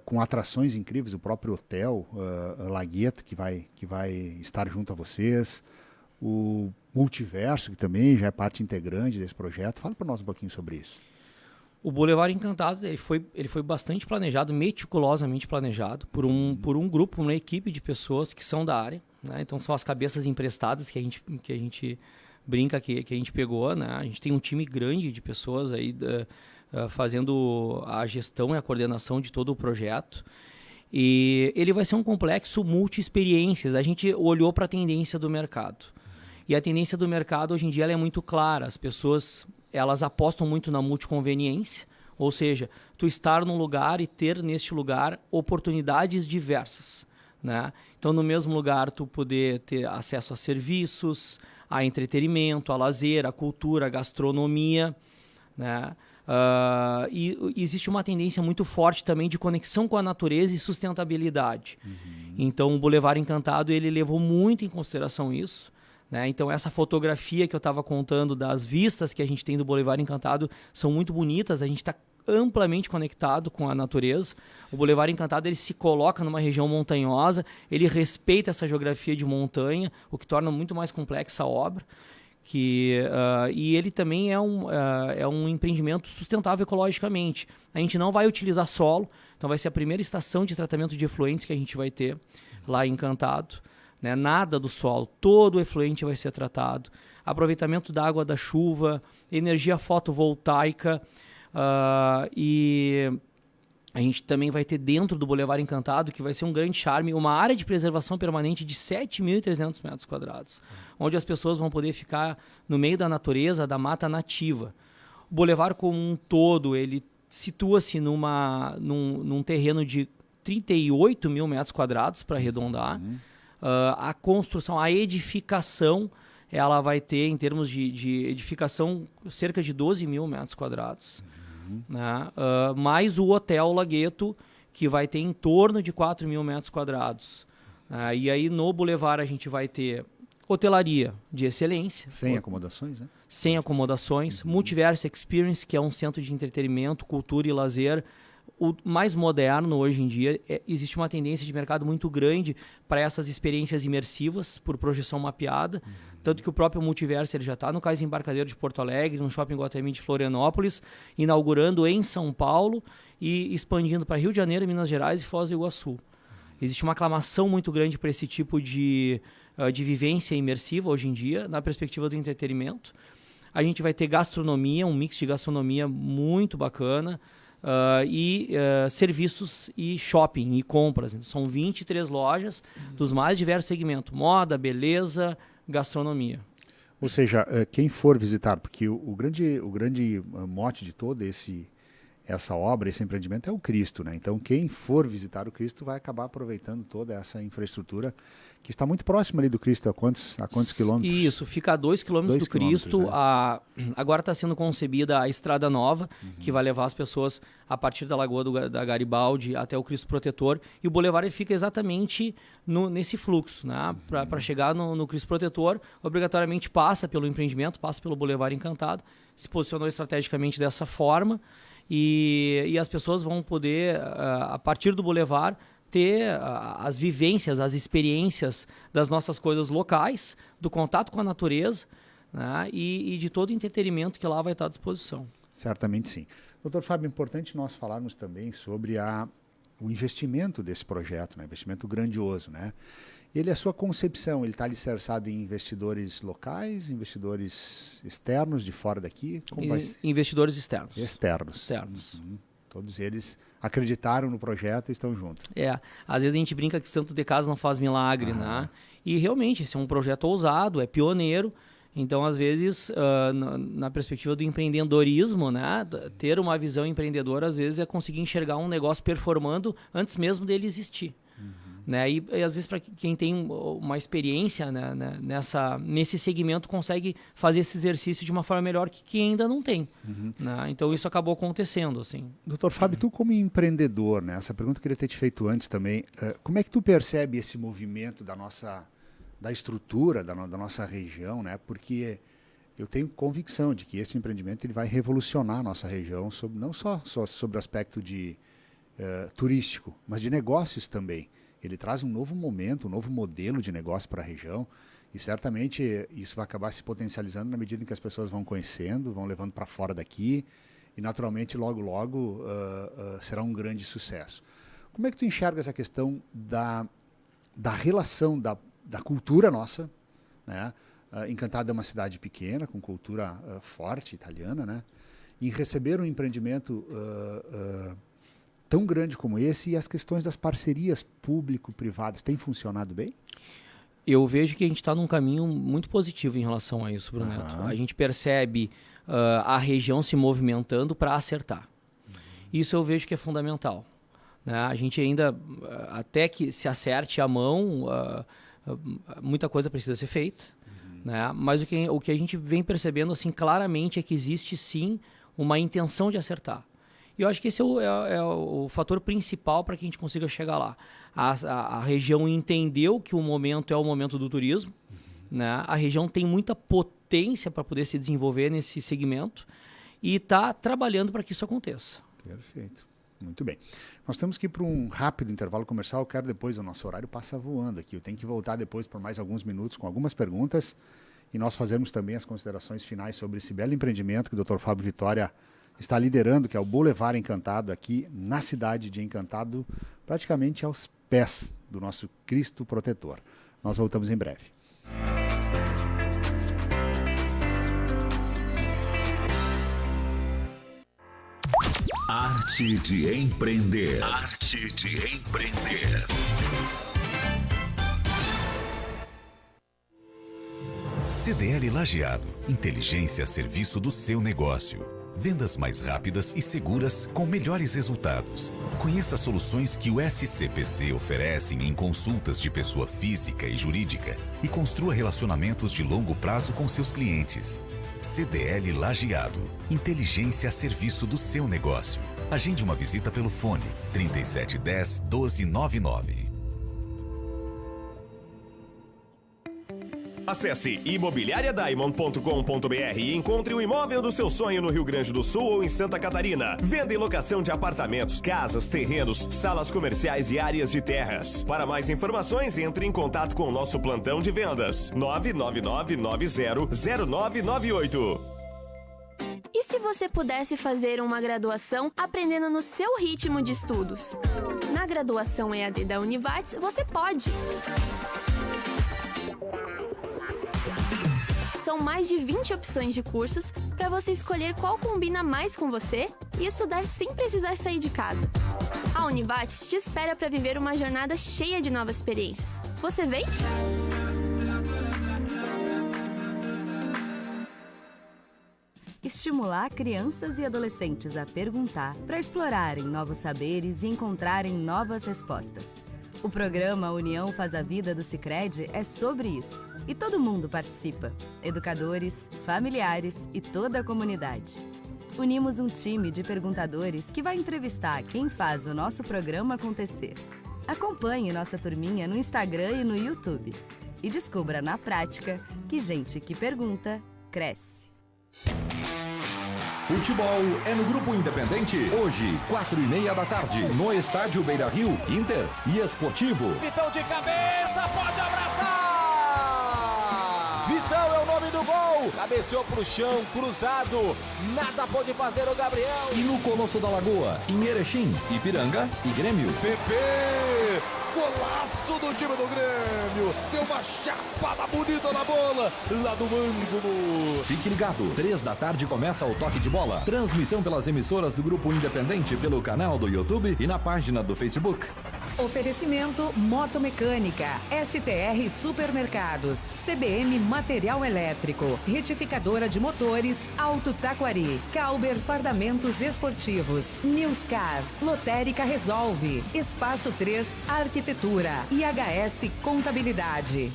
Speaker 1: com atrações incríveis, o próprio hotel Lagueto, que vai estar junto a vocês, o Multiverso, que também já é parte integrante desse projeto. Fala para nós um pouquinho sobre isso.
Speaker 2: O Boulevard Encantado ele foi bastante planejado, meticulosamente planejado, por um grupo, uma equipe de pessoas que são da área. Né? Então são as cabeças emprestadas que a gente brinca que a gente pegou. Né? A gente tem um time grande de pessoas aí fazendo a gestão e a coordenação de todo o projeto. E ele vai ser um complexo multi-experiências. A gente olhou para a tendência do mercado. E a tendência do mercado hoje em dia ela é muito clara. As pessoas elas apostam muito na multiconveniência, ou seja, tu estar num lugar e ter neste lugar oportunidades diversas. Né? Então, no mesmo lugar, tu poder ter acesso a serviços, a entretenimento, a lazer, a cultura, a gastronomia. Né? E existe uma tendência muito forte também de conexão com a natureza e sustentabilidade. Então, o Boulevard Encantado ele levou muito em consideração isso. Né? Então, essa fotografia que eu estava contando das vistas que a gente tem do Boulevard Encantado são muito bonitas. A gente está amplamente conectado com a natureza. O Boulevard Encantado ele se coloca numa região montanhosa, ele respeita essa geografia de montanha, o que torna muito mais complexa a obra. E ele também é um empreendimento sustentável ecologicamente. A gente não vai utilizar solo, então vai ser a primeira estação de tratamento de efluentes que a gente vai ter lá em Encantado. Né? Nada do solo, todo o efluente vai ser tratado. Aproveitamento da água da chuva, energia fotovoltaica. E a gente também vai ter dentro do Boulevard Encantado, que vai ser um grande charme, uma área de preservação permanente de 7.300 metros quadrados, onde as pessoas vão poder ficar no meio da natureza, da mata nativa. O Boulevard como um todo, ele situa-se num terreno de 38 mil metros quadrados, para arredondar. A construção, a edificação, ela vai ter, em termos de edificação, cerca de 12 mil metros quadrados. Né? Mais o Hotel Lagueto, que vai ter em torno de 4 mil metros quadrados. E aí, no Boulevard, a gente vai ter hotelaria de excelência.
Speaker 1: Sem acomodações, né?
Speaker 2: Sem acomodações. Multiverso Experience, que é um centro de entretenimento, cultura e lazer, o mais moderno hoje em dia. Existe uma tendência de mercado muito grande para essas experiências imersivas por projeção mapeada, tanto que o próprio Multiverso ele já está no Cais Embarcadero de Porto Alegre, no Shopping Guatemi de Florianópolis, inaugurando em São Paulo e expandindo para Rio de Janeiro, Minas Gerais e Foz do Iguaçu. Existe uma aclamação muito grande para esse tipo de vivência imersiva hoje em dia, na perspectiva do entretenimento. A gente vai ter gastronomia, um mix de gastronomia muito bacana, e serviços e shopping e compras. São 23 lojas dos mais diversos segmentos: moda, beleza, gastronomia.
Speaker 1: Ou seja, quem for visitar, porque o grande mote de toda essa obra, esse empreendimento é o Cristo, né? Então, quem for visitar o Cristo vai acabar aproveitando toda essa infraestrutura que está muito próxima ali do Cristo. A quantos quilômetros?
Speaker 2: Isso, fica a 2 quilômetros do Cristo.
Speaker 1: Né?
Speaker 2: Agora está sendo concebida a Estrada Nova, que vai levar as pessoas a partir da Lagoa da Garibaldi até o Cristo Protetor. E o Boulevard ele fica exatamente nesse fluxo, né? Para chegar no Cristo Protetor, obrigatoriamente passa pelo empreendimento, passa pelo Boulevard Encantado. Se posicionou estrategicamente dessa forma. E as pessoas vão poder, a partir do Boulevard, ter as vivências, as experiências das nossas coisas locais, do contato com a natureza, né? E de todo o entretenimento que lá vai estar à disposição.
Speaker 1: Certamente sim. Doutor Fábio, é importante nós falarmos também sobre o investimento desse projeto, né? Investimento grandioso, né? A sua concepção, ele está alicerçado em investidores locais, investidores externos de fora daqui? Como vai ser?
Speaker 2: Investidores externos.
Speaker 1: Externos. Uhum. Todos eles acreditaram no projeto e estão juntos.
Speaker 2: Às vezes a gente brinca que santo de casa não faz milagre, né? E realmente, esse é um projeto ousado, é pioneiro. Então, às vezes, na perspectiva do empreendedorismo, né? Ter uma visão empreendedora, às vezes, é conseguir enxergar um negócio performando antes mesmo dele existir. Né? E às vezes, para quem tem uma experiência, né, nesse segmento, consegue fazer esse exercício de uma forma melhor que quem ainda não tem. Né? Então, isso acabou acontecendo. Assim.
Speaker 1: Doutor Fábio, tu como empreendedor, né? Essa pergunta eu queria ter te feito antes também. Como é que tu percebe esse movimento da estrutura da nossa região? Né? Porque eu tenho convicção de que esse empreendimento ele vai revolucionar a nossa região, não só sobre o aspecto turístico, mas de negócios também. Ele traz um novo momento, um novo modelo de negócio para a região e certamente isso vai acabar se potencializando na medida em que as pessoas vão conhecendo, vão levando para fora daqui e naturalmente logo será um grande sucesso. Como é que tu enxergas a questão da relação da cultura nossa, né? Encantado é uma cidade pequena, com cultura forte, italiana, né? E receber um empreendimento tão grande como esse, e as questões das parcerias público-privadas têm funcionado bem?
Speaker 2: Eu vejo que a gente está num caminho muito positivo em relação a isso, Bruno Neto. A gente percebe a região se movimentando para acertar. Isso eu vejo que é fundamental. Né? A gente ainda, até que se acerte a mão, muita coisa precisa ser feita. Né? Mas o que a gente vem percebendo assim, claramente é que existe sim uma intenção de acertar. E eu acho que esse é o fator principal para que a gente consiga chegar lá. A região entendeu que o momento é o momento do turismo. Né? A região tem muita potência para poder se desenvolver nesse segmento e está trabalhando para que isso aconteça.
Speaker 1: Perfeito. Muito bem. Nós temos que ir para um rápido intervalo comercial. Eu quero depois, o nosso horário passa voando aqui. Eu tenho que voltar depois por mais alguns minutos com algumas perguntas e nós fazermos também as considerações finais sobre esse belo empreendimento que o Dr. Fábio Vitória está liderando, que é o Boulevard Encantado, aqui na cidade de Encantado, praticamente aos pés do nosso Cristo Protetor. Nós voltamos em breve.
Speaker 4: Arte de empreender. Arte de empreender.
Speaker 11: CDL Lajeado. Inteligência a serviço do seu negócio. Vendas mais rápidas e seguras com melhores resultados. Conheça as soluções que o SCPC oferecem em consultas de pessoa física e jurídica e construa relacionamentos de longo prazo com seus clientes. CDL Lajeado. Inteligência a serviço do seu negócio. Agende uma visita pelo fone 3710-1299.
Speaker 5: Acesse imobiliariadiamond.com.br e encontre o imóvel do seu sonho no Rio Grande do Sul ou em Santa Catarina. Venda e locação de apartamentos, casas, terrenos, salas comerciais e áreas de terras. Para mais informações, entre em contato com o nosso plantão de vendas 999900998.
Speaker 6: E se você pudesse fazer uma graduação aprendendo no seu ritmo de estudos? Na graduação EAD da Univates, você pode! São mais de 20 opções de cursos para você escolher qual combina mais com você e estudar sem precisar sair de casa. A Univates te espera para viver uma jornada cheia de novas experiências. Você vem?
Speaker 12: Estimular crianças e adolescentes a perguntar para explorarem novos saberes e encontrarem novas respostas. O programa União Faz a Vida do Sicredi é sobre isso. E todo mundo participa. Educadores, familiares e toda a comunidade. Unimos um time de perguntadores que vai entrevistar quem faz o nosso programa acontecer. Acompanhe nossa turminha no Instagram e no YouTube. E descubra na prática que gente que pergunta, cresce.
Speaker 8: Futebol é no Grupo Independente. Hoje, 4:30 da tarde, no Estádio Beira-Rio, Inter e Esportivo.
Speaker 9: Vitão de cabeça, pode abraçar! Vitão é o nome do gol! Cabeceou pro chão, cruzado. Nada pode fazer o Gabriel.
Speaker 8: E no Colosso da Lagoa, em Erechim, Ipiranga e Grêmio.
Speaker 9: Pepe! Golaço do time do Grêmio! Deu uma chapada bonita na bola, lá do ângulo.
Speaker 8: Fique ligado, 3 da tarde começa o Toque de Bola. Transmissão pelas emissoras do Grupo Independente pelo canal do YouTube e na página do Facebook.
Speaker 10: Oferecimento Motomecânica, STR Supermercados, CBM Material Elétrico, Retificadora de Motores, Auto Taquari, Calber Fardamentos Esportivos, Newscar, Lotérica Resolve, Espaço 3 Arquitetura e HS Contabilidade.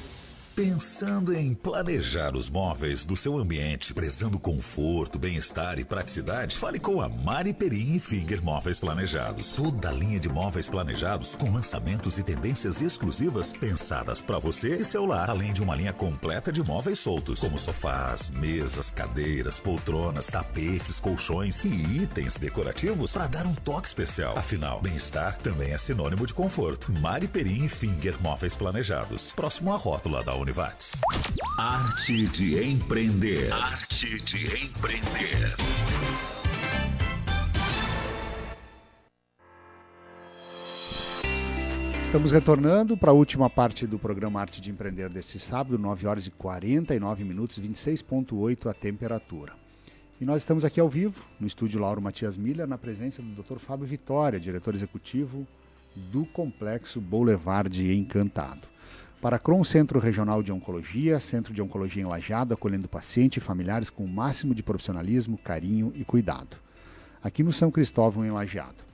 Speaker 11: Pensando em planejar os móveis do seu ambiente, prezando conforto, bem-estar e praticidade? Fale com a Mari Perim e Finger Móveis Planejados. Toda a linha de móveis planejados com lançamentos e tendências exclusivas pensadas para você e seu lar, além de uma linha completa de móveis soltos, como sofás, mesas, cadeiras, poltronas, tapetes, colchões e itens decorativos para dar um toque especial. Afinal, bem-estar também é sinônimo de conforto. Mari Perim e Finger Móveis Planejados. Próximo à rótula da Univates. Arte de empreender. Arte de empreender.
Speaker 1: Estamos retornando para a última parte do programa Arte de Empreender deste sábado, 9 horas e 49 minutos, 26,8 a temperatura. E nós estamos aqui ao vivo, no estúdio Lauro Matias Miller, na presença do Dr. Fábio Vitória, diretor executivo do Complexo Boulevard Encantado. Paracron, Centro Regional de Oncologia, Centro de Oncologia em Lajeado, acolhendo paciente e familiares com o máximo de profissionalismo, carinho e cuidado. Aqui no São Cristóvão, em Lajeado.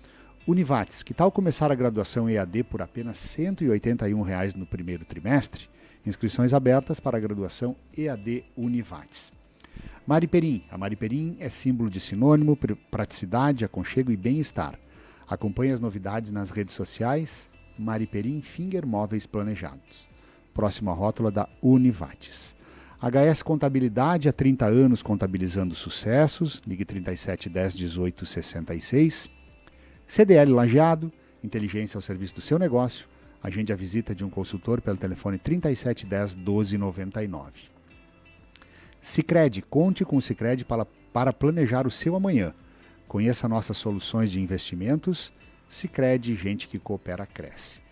Speaker 1: Univates, que tal começar a graduação EAD por apenas R$ 181,00 no primeiro trimestre? Inscrições abertas para a graduação EAD Univates. Mari Perim. A Mari Perim é símbolo de sinônimo, praticidade, aconchego e bem-estar. Acompanhe as novidades nas redes sociais. Mari Perim Finger Móveis Planejados. Próxima rótula da Univates. HS Contabilidade, há 30 anos contabilizando sucessos. Ligue 37 10 18 66. CDL Lajeado, inteligência ao serviço do seu negócio. Agende a visita de um consultor pelo telefone 37 10 12 99. Sicredi, conte com o Sicredi para planejar o seu amanhã. Conheça nossas soluções de investimentos. Sicredi, gente que coopera, cresce.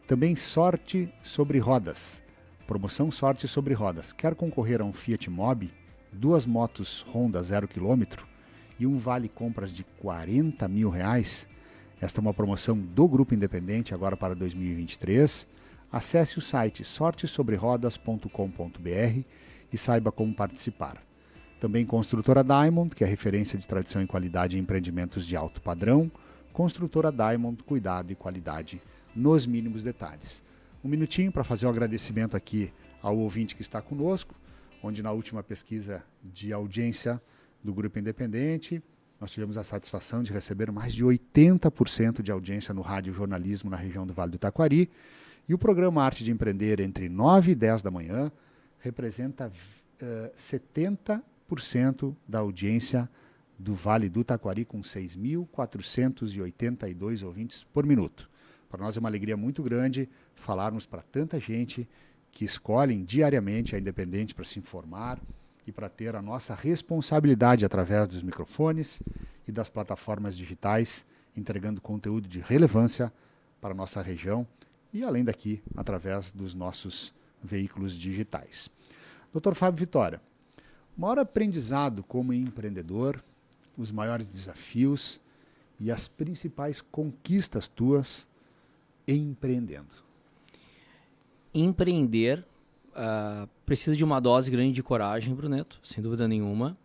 Speaker 1: Também Sorte sobre Rodas. Promoção Sorte sobre Rodas. Quer concorrer a um Fiat Mobi, 2 motos Honda 0 km e um vale compras de R$40 mil? Esta é uma promoção do Grupo Independente agora para 2023. Acesse o site sortesobrerodas.com.br e saiba como participar. Também Construtora Diamond, que é referência de tradição e qualidade em empreendimentos de alto padrão. Construtora Diamond, cuidado e qualidade nos mínimos detalhes. Um minutinho para fazer um agradecimento aqui ao ouvinte que está conosco, onde na última pesquisa de audiência do Grupo Independente, nós tivemos a satisfação de receber mais de 80% de audiência no rádio jornalismo na região do Vale do Taquari, e o programa Arte de Empreender entre 9 e 10 da manhã representa 70% da audiência do Vale do Taquari, com 6.482 ouvintes por minuto. Para nós é uma alegria muito grande falarmos para tanta gente que escolhem diariamente a Independente para se informar e para ter a nossa responsabilidade através dos microfones e das plataformas digitais, entregando conteúdo de relevância para a nossa região e além daqui, através dos nossos veículos digitais. Dr. Fábio Vitória, O maior aprendizado como empreendedor, os maiores desafios e as principais conquistas tuas empreendendo.
Speaker 2: Empreender precisa de uma dose grande de coragem, Bruneto, sem dúvida nenhuma.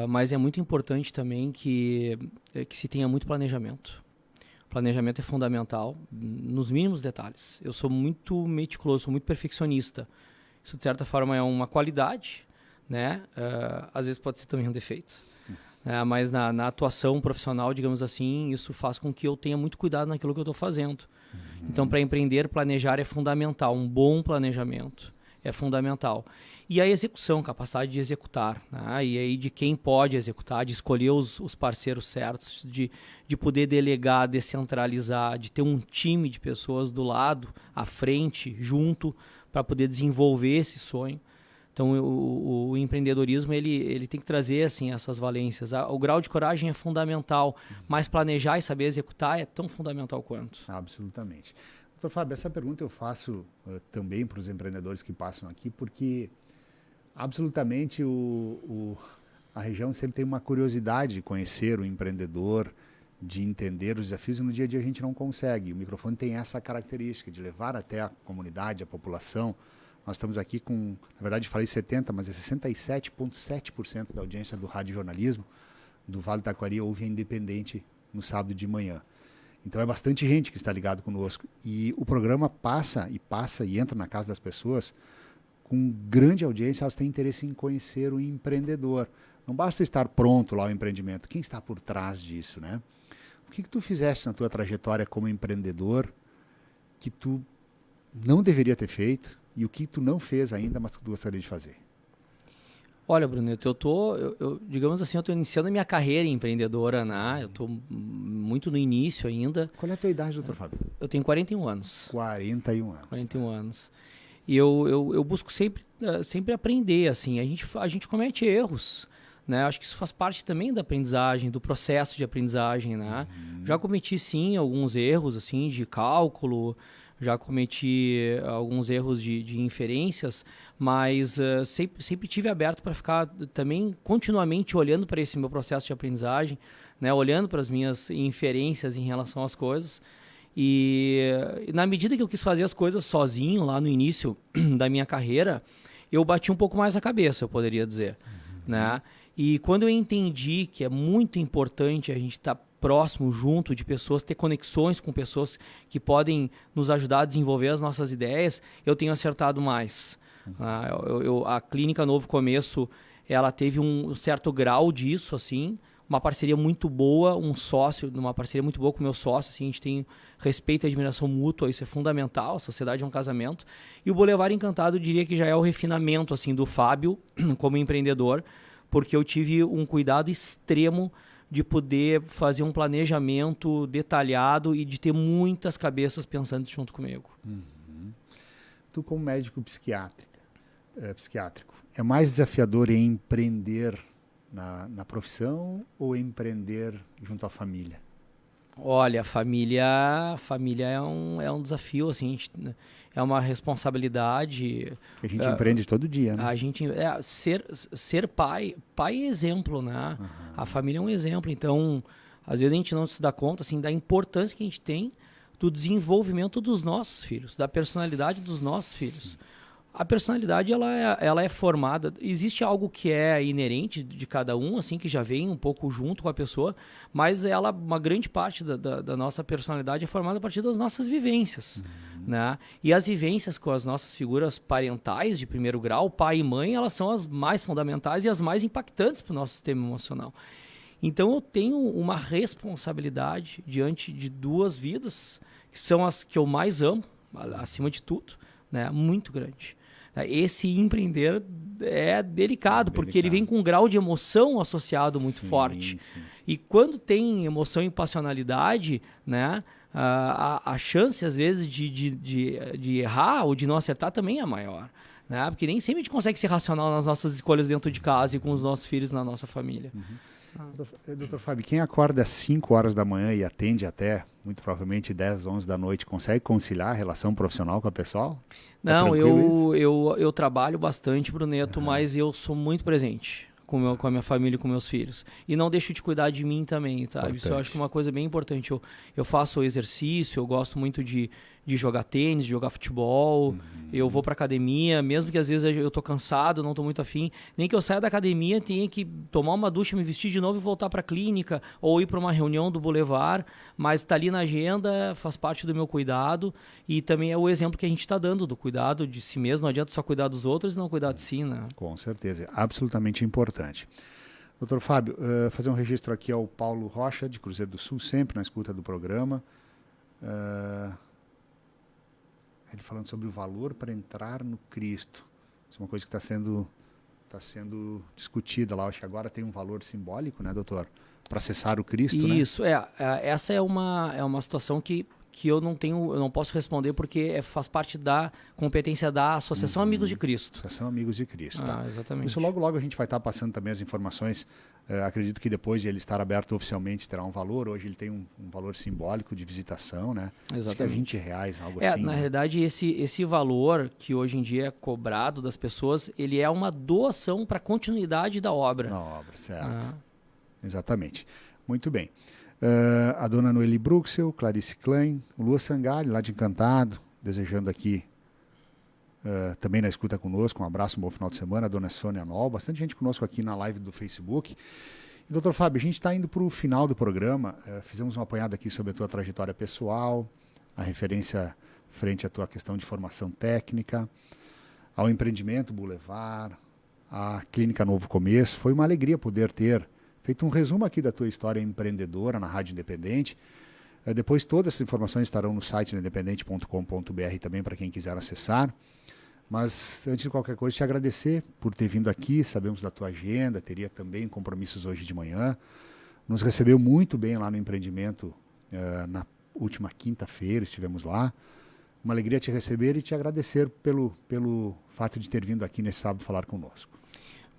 Speaker 2: Mas é muito importante também que se tenha muito planejamento. Planejamento é fundamental nos mínimos detalhes. Eu sou muito meticuloso, sou muito perfeccionista. Isso, de certa forma, é uma qualidade, né? Às vezes pode ser também um defeito. Mas na atuação profissional, digamos assim, isso faz com que eu tenha muito cuidado naquilo que eu estou fazendo. Então, para empreender, planejar é fundamental. Um bom planejamento é fundamental. E a execução, capacidade de executar, né? E aí de quem pode executar, de escolher os parceiros certos, de poder delegar, descentralizar, de ter um time de pessoas do lado, à frente, junto, para poder desenvolver esse sonho. Então, o empreendedorismo ele tem que trazer assim, essas valências. O grau de coragem é fundamental, mas planejar e saber executar é tão fundamental quanto.
Speaker 1: Absolutamente. Doutor Fábio, essa pergunta eu faço também para os empreendedores que passam aqui, porque absolutamente a região sempre tem uma curiosidade de conhecer o empreendedor, de entender os desafios, e no dia a dia a gente não consegue. O microfone tem essa característica de levar até a comunidade, a população. Nós estamos aqui com, na verdade falei 70%, mas é 67,7% da audiência do rádio jornalismo do Vale do Taquari ouve a Independente no sábado de manhã. Então é bastante gente que está ligado conosco. E o programa passa e entra na casa das pessoas com grande audiência. Elas têm interesse em conhecer o empreendedor. Não basta estar pronto lá o empreendimento. Quem está por trás disso, né? O que tu fizeste na tua trajetória como empreendedor que tu não deveria ter feito e o que tu não fez ainda, mas que tu gostaria de fazer?
Speaker 2: Olha, Bruneto, digamos assim, eu estou iniciando a minha carreira empreendedora, né? Eu estou muito no início ainda.
Speaker 1: Qual é a tua idade, doutor Fábio?
Speaker 2: Eu tenho 41 anos.
Speaker 1: 41 anos.
Speaker 2: 41 anos. E eu busco sempre aprender, assim. A gente comete erros, né? Acho que isso faz parte também da aprendizagem, do processo de aprendizagem, né? Já cometi, sim, alguns erros, assim, de cálculo. Já cometi alguns erros de inferências, mas sempre tive aberto para ficar também continuamente olhando para esse meu processo de aprendizagem, né? Olhando para as minhas inferências em relação às coisas. E na medida que eu quis fazer as coisas sozinho, lá no início da minha carreira, eu bati um pouco mais a cabeça, eu poderia dizer, né? E quando eu entendi que é muito importante a gente estar próximo, junto de pessoas, ter conexões com pessoas que podem nos ajudar a desenvolver as nossas ideias, eu tenho acertado mais. A Clínica Novo Começo, ela teve um certo grau disso, assim, uma parceria muito boa, uma parceria muito boa com o meu sócio, assim, a gente tem respeito e admiração mútua, isso é fundamental, a sociedade é um casamento. E o Boulevard Encantado, eu diria que já é o refinamento, assim, do Fábio como empreendedor, porque eu tive um cuidado extremo de poder fazer um planejamento detalhado e de ter muitas cabeças pensando junto comigo.
Speaker 1: Tu, como médico psiquiátrico, é mais desafiador empreender na profissão ou empreender junto à família?
Speaker 2: Olha, a família é um desafio, assim, é uma responsabilidade.
Speaker 1: A gente empreende todo dia, né?
Speaker 2: A gente ser pai é exemplo, né? A família é um exemplo, então às vezes a gente não se dá conta assim da importância que a gente tem do desenvolvimento dos nossos filhos, da personalidade dos nossos filhos. A personalidade ela é formada, existe algo que é inerente de cada um, assim, que já vem um pouco junto com a pessoa, mas uma grande parte da nossa personalidade é formada a partir das nossas vivências, né? E as vivências com as nossas figuras parentais de primeiro grau, pai e mãe, elas são as mais fundamentais e as mais impactantes para o nosso sistema emocional. Então eu tenho uma responsabilidade diante de duas vidas, que são as que eu mais amo, acima de tudo, né? Muito grande. Esse empreender é delicado, porque ele vem com um grau de emoção associado muito forte. Sim. E quando tem emoção e passionalidade, né, a chance, às vezes, de errar ou de não acertar também é maior. Né? Porque nem sempre a gente consegue ser racional nas nossas escolhas dentro de casa e com os nossos filhos na nossa família.
Speaker 1: Doutor Fábio, quem acorda às 5 horas da manhã e atende até, muito provavelmente, 10, 11 da noite, consegue conciliar a relação profissional com a pessoal?
Speaker 2: Não, eu trabalho bastante, Bruneto, mas eu sou muito presente com a minha família e com meus filhos. E não deixo de cuidar de mim também, tá? Isso eu acho que é uma coisa bem importante. Eu faço exercício, eu gosto muito de jogar tênis, de jogar futebol, eu vou pra academia, mesmo que às vezes eu tô cansado, não tô muito afim, nem que eu saia da academia, tenha que tomar uma ducha, me vestir de novo e voltar pra clínica, ou ir pra uma reunião do Boulevard, mas tá ali na agenda, faz parte do meu cuidado, e também é o exemplo que a gente tá dando, do cuidado de si mesmo. Não adianta só cuidar dos outros e não cuidar de si, né?
Speaker 1: Com certeza, absolutamente importante. Doutor Fábio, fazer um registro aqui ao Paulo Rocha, de Cruzeiro do Sul, sempre na escuta do programa. Ele falando sobre o valor para entrar no Cristo. Isso é uma coisa que está sendo discutida lá. Acho que agora tem um valor simbólico, né, doutor? Para acessar o Cristo,
Speaker 2: Isso,
Speaker 1: né?
Speaker 2: Essa é uma situação que eu não posso responder, porque faz parte da competência da Associação Amigos de Cristo.
Speaker 1: Associação Amigos de Cristo, tá?
Speaker 2: Exatamente.
Speaker 1: Isso logo a gente vai estar passando também as informações. Acredito que depois de ele estar aberto oficialmente terá um valor. Hoje ele tem um valor simbólico de visitação, né?
Speaker 2: Exatamente.
Speaker 1: Acho que é R$20, algo assim.
Speaker 2: Na realidade, esse valor que hoje em dia é cobrado das pessoas, ele é uma doação para a continuidade da obra.
Speaker 1: Da obra, certo. Exatamente. Muito bem. A dona Noeli Bruxel, Clarice Klein, o Lua Sangalho, lá de Encantado, desejando aqui também na escuta conosco, um abraço, um bom final de semana, a dona Sônia Nol, bastante gente conosco aqui na live do Facebook. E, doutor Fábio, a gente está indo para o final do programa, fizemos uma apanhada aqui sobre a tua trajetória pessoal, a referência frente à tua questão de formação técnica, ao empreendimento Boulevard, à Clínica Novo Começo. Foi uma alegria poder ter feito um resumo aqui da tua história empreendedora na Rádio Independente. Depois todas as informações estarão no site independente.com.br também para quem quiser acessar. Mas antes de qualquer coisa, te agradecer por ter vindo aqui. Sabemos da tua agenda, teria também compromissos hoje de manhã. Nos recebeu muito bem lá no empreendimento na última quinta-feira, estivemos lá. Uma alegria te receber e te agradecer pelo fato de ter vindo aqui nesse sábado falar conosco.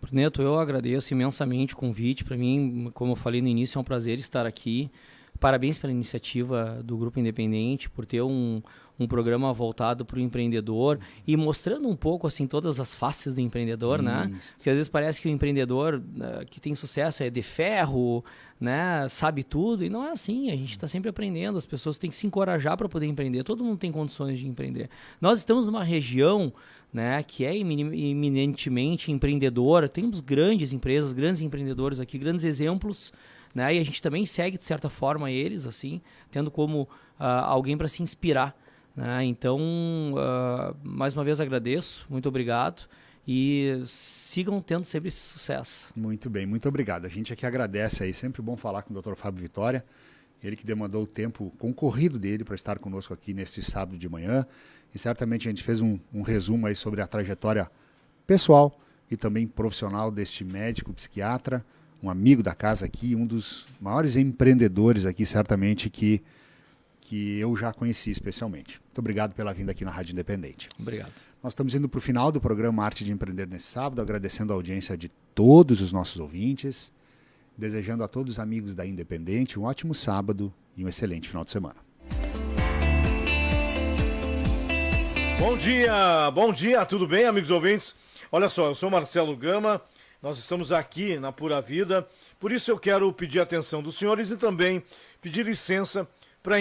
Speaker 2: Bruneto, eu agradeço imensamente o convite. Para mim, como eu falei no início, é um prazer estar aqui. Parabéns pela iniciativa do Grupo Independente, por ter um programa voltado para o empreendedor e mostrando um pouco assim todas as faces do empreendedor, né? Porque às vezes parece que o empreendedor que tem sucesso é de ferro, né? Sabe tudo, e não é assim. A gente está sempre aprendendo, as pessoas têm que se encorajar para poder empreender. Todo mundo tem condições de empreender. Nós estamos numa região, né, que é eminentemente empreendedora. Temos grandes empresas, grandes empreendedores aqui, grandes exemplos, né? E a gente também segue, de certa forma, eles, assim, tendo como alguém para se inspirar, né? Então, mais uma vez agradeço, muito obrigado, e sigam tendo sempre esse sucesso.
Speaker 1: Muito bem, muito obrigado. A gente aqui agradece aí, sempre bom falar com o Dr. Fábio Vitória, ele que demandou o tempo concorrido dele para estar conosco aqui neste sábado de manhã, e certamente a gente fez um resumo aí sobre a trajetória pessoal e também profissional deste médico psiquiatra, um amigo da casa aqui, um dos maiores empreendedores aqui, certamente, que eu já conheci especialmente. Muito obrigado pela vinda aqui na Rádio Independente.
Speaker 2: Obrigado.
Speaker 1: Nós estamos indo para o final do programa Arte de Empreender nesse sábado, agradecendo a audiência de todos os nossos ouvintes, desejando a todos os amigos da Independente um ótimo sábado e um excelente final de semana.
Speaker 13: Bom dia, tudo bem, amigos ouvintes? Olha só, eu sou Marcelo Gama. Nós estamos aqui na Pura Vida, por isso eu quero pedir a atenção dos senhores e também pedir licença para